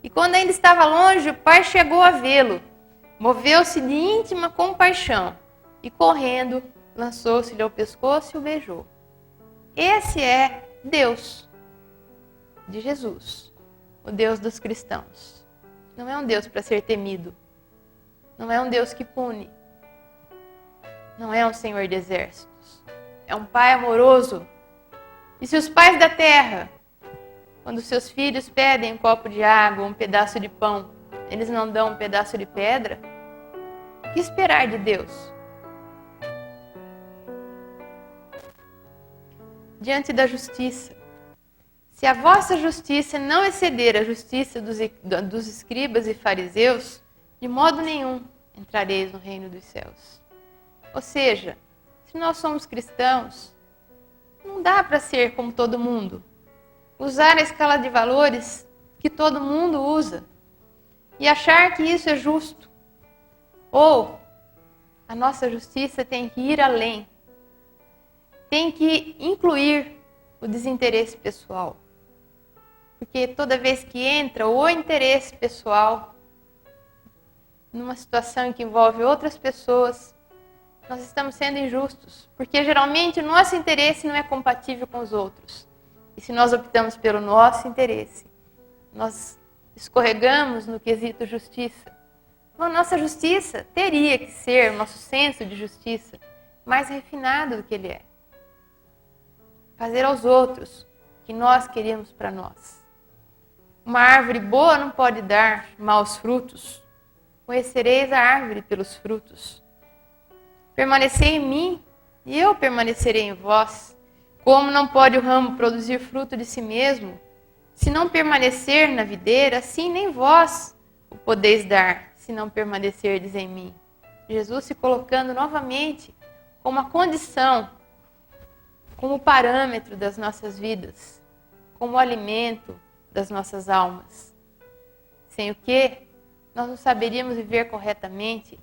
E quando ainda estava longe, o pai chegou a vê-lo, moveu-se de íntima compaixão e, correndo, lançou-se-lhe ao pescoço e o beijou. Esse é Deus de Jesus, o Deus dos cristãos. Não é um Deus para ser temido, não é um Deus que pune, não é um Senhor de exércitos, é um Pai amoroso. E se os pais da terra, quando seus filhos pedem um copo de água, um pedaço de pão, eles não dão um pedaço de pedra, o que esperar de Deus? Diante da justiça, se a vossa justiça não exceder a justiça dos escribas e fariseus, de modo nenhum entrareis no reino dos céus. Ou seja, se nós somos cristãos, não dá para ser como todo mundo. Usar a escala de valores que todo mundo usa e achar que isso é justo. Ou a nossa justiça tem que ir além, tem que incluir o desinteresse pessoal. Porque toda vez que entra o interesse pessoal numa situação em que envolve outras pessoas, nós estamos sendo injustos, porque geralmente o nosso interesse não é compatível com os outros. E se nós optamos pelo nosso interesse, nós escorregamos no quesito justiça. Então, a nossa justiça teria que ser, o nosso senso de justiça, mais refinado do que ele é. Fazer aos outros o que nós queríamos para nós. Uma árvore boa não pode dar maus frutos. Conhecereis a árvore pelos frutos. Permanecei em mim e eu permanecerei em vós. Como não pode o ramo produzir fruto de si mesmo, se não permanecer na videira, assim nem vós o podeis dar, se não permanecerdes em mim. Jesus se colocando novamente como a condição, como parâmetro das nossas vidas, como alimento das nossas almas. Sem o que nós não saberíamos viver corretamente.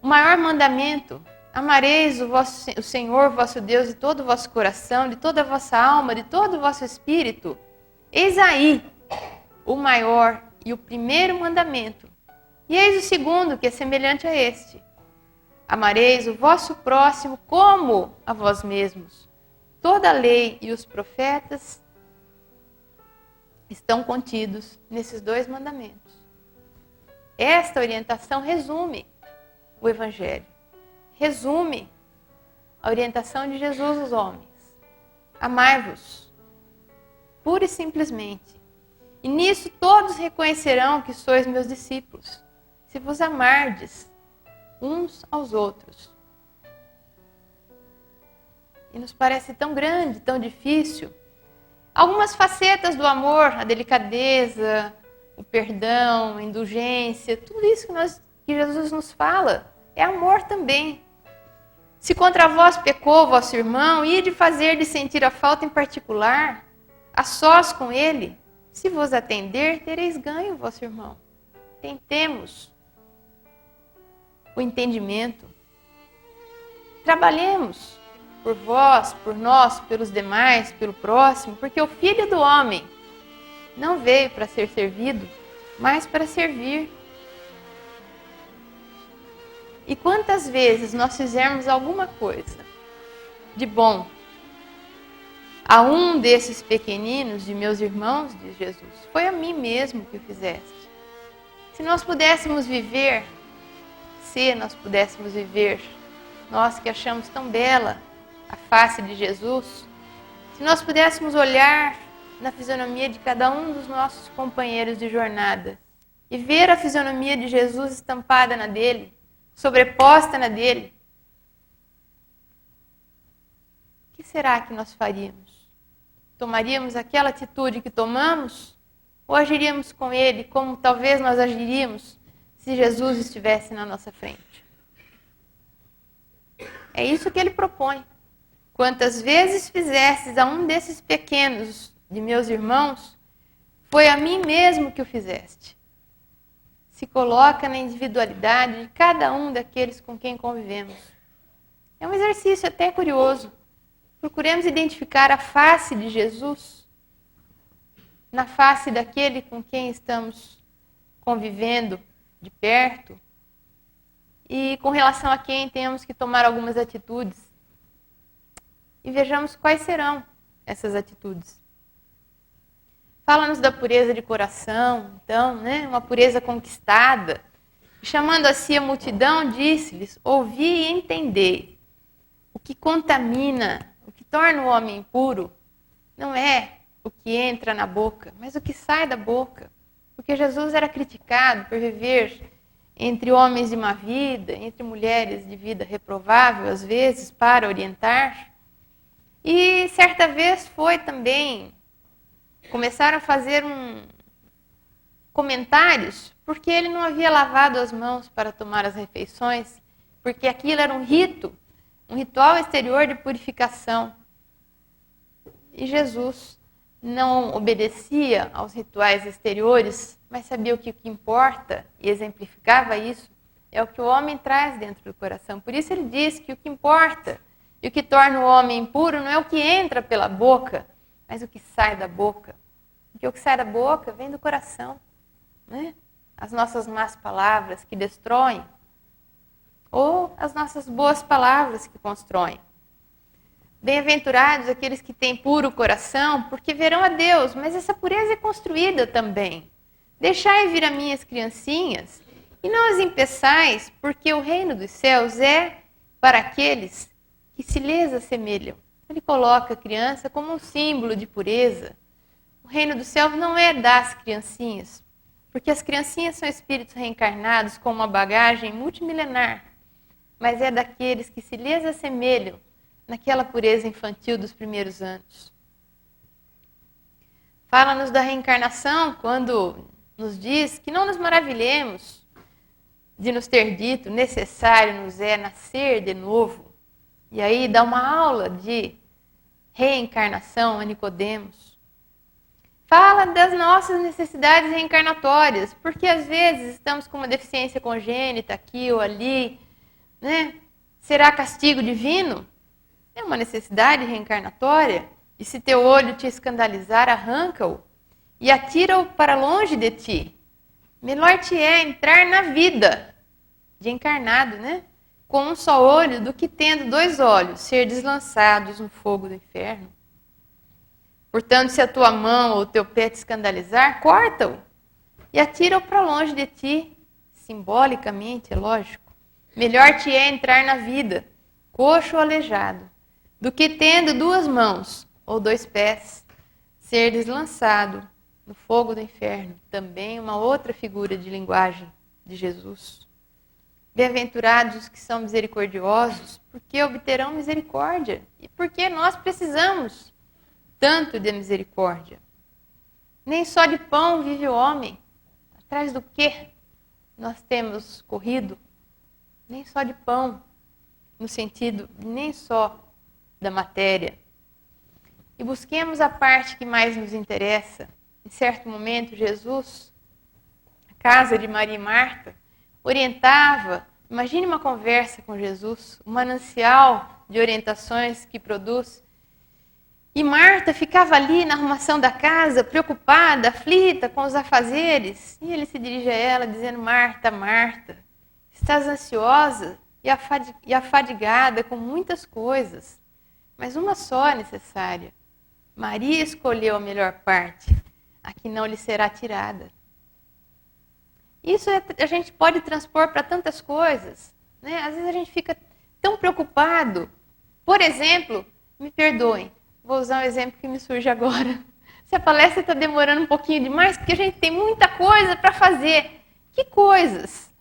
O maior mandamento: amareis o Senhor vosso Deus de todo o vosso coração, de toda a vossa alma, de todo o vosso espírito. Eis aí o maior e o primeiro mandamento. E eis o segundo, que é semelhante a este: amareis o vosso próximo como a vós mesmos. Toda a lei e os profetas estão contidos nesses dois mandamentos. Esta orientação resume o Evangelho. Resume a orientação de Jesus aos homens. Amai-vos, pura e simplesmente. E nisso todos reconhecerão que sois meus discípulos, se vos amardes uns aos outros. E nos parece tão grande, tão difícil. Algumas facetas do amor, a delicadeza, o perdão, a indulgência, tudo isso que Jesus nos fala, é amor também. Se contra vós pecou vosso irmão, ide fazer-lhe sentir a falta em particular, a sós com ele. Se vos atender, tereis ganho vosso irmão. Tentemos o entendimento. Trabalhemos por vós, por nós, pelos demais, pelo próximo, porque o Filho do Homem não veio para ser servido, mas para servir. E quantas vezes nós fizermos alguma coisa de bom a um desses pequeninos de meus irmãos, diz Jesus, foi a mim mesmo que o fizeste. Se nós pudéssemos viver, nós que achamos tão bela a face de Jesus, se nós pudéssemos olhar na fisionomia de cada um dos nossos companheiros de jornada e ver a fisionomia de Jesus estampada na dele, sobreposta na dele, o que será que nós faríamos? Tomaríamos aquela atitude que tomamos? Ou agiríamos com ele como talvez nós agiríamos se Jesus estivesse na nossa frente? É isso que ele propõe. Quantas vezes fizestes a um desses pequenos de meus irmãos, foi a mim mesmo que o fizeste. Se coloca na individualidade de cada um daqueles com quem convivemos. É um exercício até curioso. Procuremos identificar a face de Jesus na face daquele com quem estamos convivendo de perto e com relação a quem temos que tomar algumas atitudes. E vejamos quais serão essas atitudes. Fala-nos da pureza de coração, então, uma pureza conquistada. Chamando a si a multidão, disse-lhes: ouvi e entendei. O que contamina, o que torna o homem impuro, não é o que entra na boca, mas o que sai da boca. Porque Jesus era criticado por viver entre homens de má vida, entre mulheres de vida reprovável, às vezes, para orientar. E certa vez foi também, começaram a fazer comentários, porque ele não havia lavado as mãos para tomar as refeições, porque aquilo era um ritual exterior de purificação. E Jesus não obedecia aos rituais exteriores, mas sabia o que importa, e exemplificava isso, é o que o homem traz dentro do coração. Por isso ele diz que o que importa e o que torna o homem impuro não é o que entra pela boca, mas o que sai da boca. Porque o que sai da boca vem do coração. As nossas más palavras que destroem, ou as nossas boas palavras que constroem. Bem-aventurados aqueles que têm puro coração, porque verão a Deus. Mas essa pureza é construída também. Deixai vir a minhas criancinhas, e não as impeçais, porque o reino dos céus é para aqueles que se lhes assemelham. Ele coloca a criança como um símbolo de pureza. O reino dos céus não é das criancinhas, porque as criancinhas são espíritos reencarnados com uma bagagem multimilenar. mas é daqueles que se lhes assemelham naquela pureza infantil dos primeiros anos. Fala-nos da reencarnação quando nos diz que não nos maravilhemos de nos ter dito necessário nos é nascer de novo. E aí dá uma aula de reencarnação a Nicodemos. Fala das nossas necessidades reencarnatórias, porque às vezes estamos com uma deficiência congênita aqui ou ali, né? Será castigo divino? É uma necessidade reencarnatória? E se teu olho te escandalizar, arranca-o e atira-o para longe de ti. Melhor te é entrar na vida de encarnado, né? Com um só olho, do que tendo 2 olhos, ser deslançados no fogo do inferno. Portanto, se a tua mão ou o teu pé te escandalizar, corta-o e atira-o para longe de ti, simbolicamente, é lógico. Melhor te é entrar na vida, coxo ou aleijado, do que tendo 2 mãos ou 2 pés, ser deslançado no fogo do inferno. Também uma outra figura de linguagem de Jesus. Bem-aventurados os que são misericordiosos, porque obterão misericórdia. E porque nós precisamos tanto de misericórdia. Nem só de pão vive o homem. Atrás do que nós temos corrido? Nem só de pão, no sentido nem só da matéria. E busquemos a parte que mais nos interessa. Em certo momento, Jesus, na casa de Maria e Marta, orientava. Imagine uma conversa com Jesus, um manancial de orientações que produz. E Marta ficava ali na arrumação da casa, preocupada, aflita com os afazeres. E ele se dirige a ela dizendo: Marta, Marta, estás ansiosa e afadigada com muitas coisas, mas uma só é necessária. Maria escolheu a melhor parte, a que não lhe será tirada. Isso a gente pode transpor para tantas coisas, né? Às vezes a gente fica tão preocupado. Por exemplo, me perdoem, vou usar um exemplo que me surge agora. Se a palestra está demorando um pouquinho demais, porque a gente tem muita coisa para fazer. Que coisas?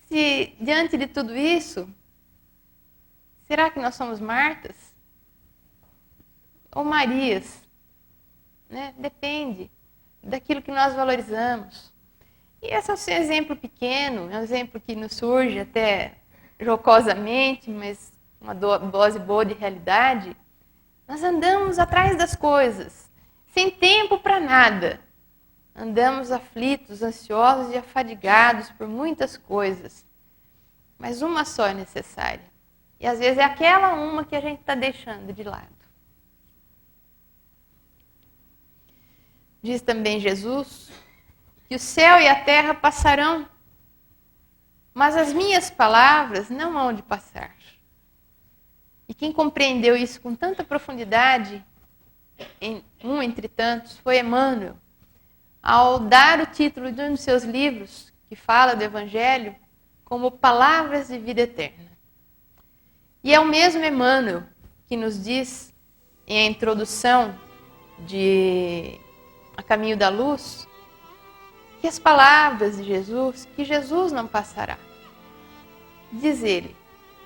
Se diante de tudo isso, será que nós somos Martas? Ou Marias? Né? Depende daquilo que nós valorizamos. E esse é um exemplo pequeno, é um exemplo que nos surge até jocosamente, mas uma dose boa de realidade. Nós andamos atrás das coisas, sem tempo para nada. Andamos aflitos, ansiosos e afadigados por muitas coisas. Mas uma só é necessária. E às vezes é aquela uma que a gente está deixando de lado. Diz também Jesus que o céu e a terra passarão, mas as minhas palavras não hão de passar. E quem compreendeu isso com tanta profundidade, entre tantos, foi Emmanuel, ao dar o título de um dos seus livros, que fala do Evangelho, como Palavras de Vida Eterna. E é o mesmo Emmanuel que nos diz, em a introdução de A Caminho da Luz, que as palavras de Jesus, que Jesus não passará. Diz ele: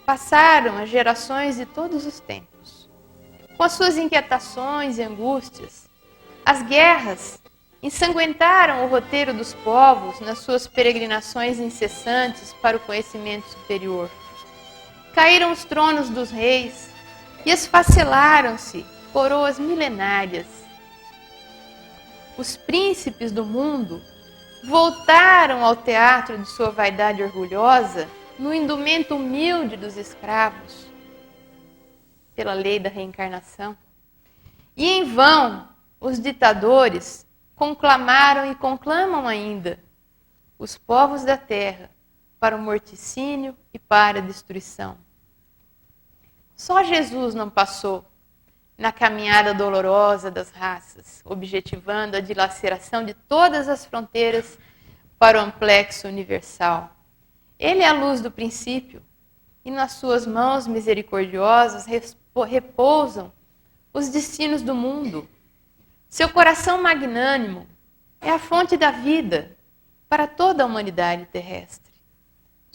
passaram as gerações de todos os tempos, com as suas inquietações e angústias. As guerras ensanguentaram o roteiro dos povos nas suas peregrinações incessantes para o conhecimento superior. Caíram os tronos dos reis e esfacelaram-se coroas milenárias. Os príncipes do mundo voltaram ao teatro de sua vaidade orgulhosa no indumento humilde dos escravos, pela lei da reencarnação. E em vão os ditadores conclamaram e conclamam ainda os povos da terra para o morticínio e para a destruição. Só Jesus não passou na caminhada dolorosa das raças, objetivando a dilaceração de todas as fronteiras para o amplexo universal. Ele é a luz do princípio, e nas suas mãos misericordiosas repousam os destinos do mundo. Seu coração magnânimo é a fonte da vida para toda a humanidade terrestre.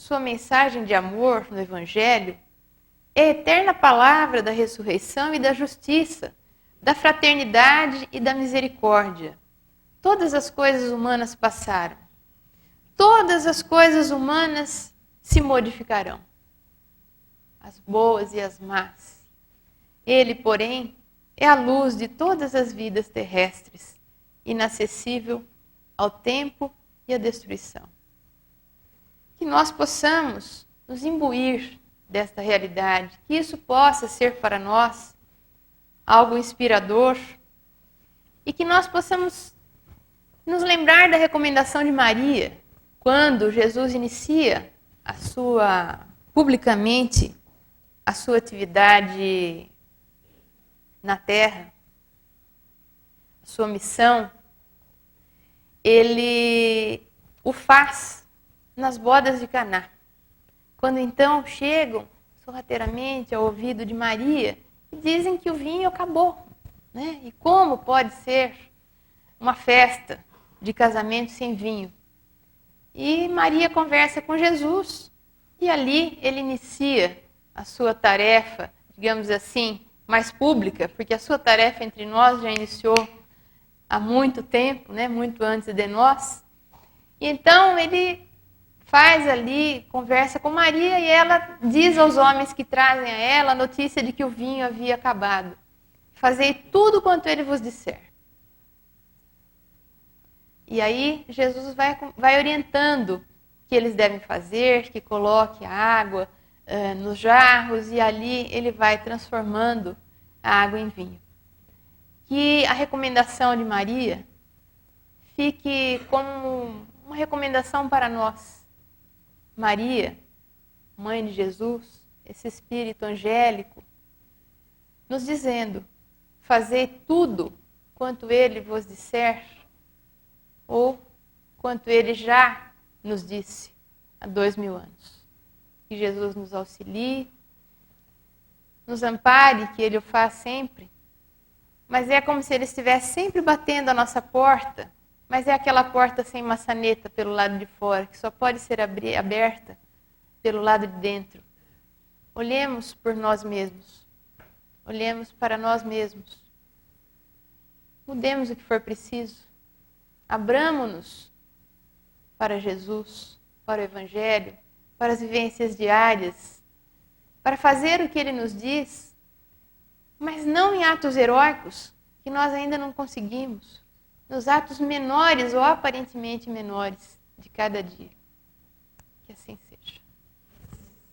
sua mensagem de amor no Evangelho é a eterna palavra da ressurreição e da justiça, da fraternidade e da misericórdia. Todas as coisas humanas passaram. Todas as coisas humanas se modificarão, as boas e as más. Ele, porém, é a luz de todas as vidas terrestres, inacessível ao tempo e à destruição. Que nós possamos nos imbuir desta realidade, que isso possa ser para nós algo inspirador e que nós possamos nos lembrar da recomendação de Maria, quando Jesus inicia publicamente a sua atividade na terra, a sua missão, ele o faz nas bodas de Caná. Quando então chegam sorrateiramente ao ouvido de Maria e dizem que o vinho acabou, né? E como pode ser uma festa de casamento sem vinho? E Maria conversa com Jesus e ali ele inicia a sua tarefa, digamos assim, mais pública, porque a sua tarefa entre nós já iniciou há muito tempo, né? Muito antes de nós. E então ele faz ali, conversa com Maria e ela diz aos homens que trazem a ela a notícia de que o vinho havia acabado. Fazei tudo quanto ele vos disser. E aí Jesus vai orientando o que eles devem fazer, que coloque a água nos jarros e ali ele vai transformando a água em vinho. Que a recomendação de Maria fique como uma recomendação para nós. Maria, mãe de Jesus, esse Espírito angélico, nos dizendo, fazei tudo quanto ele vos disser, ou quanto ele já nos disse há 2000 anos. Que Jesus nos auxilie, nos ampare, que ele o faz sempre, mas é como se ele estivesse sempre batendo a nossa porta, mas é aquela porta sem maçaneta pelo lado de fora, que só pode ser aberta pelo lado de dentro. Olhemos por nós mesmos, olhemos para nós mesmos, mudemos o que for preciso, abramo-nos para Jesus, para o Evangelho, para as vivências diárias, para fazer o que ele nos diz, mas não em atos heróicos, que nós ainda não conseguimos, nos atos menores ou aparentemente menores de cada dia. Que assim seja.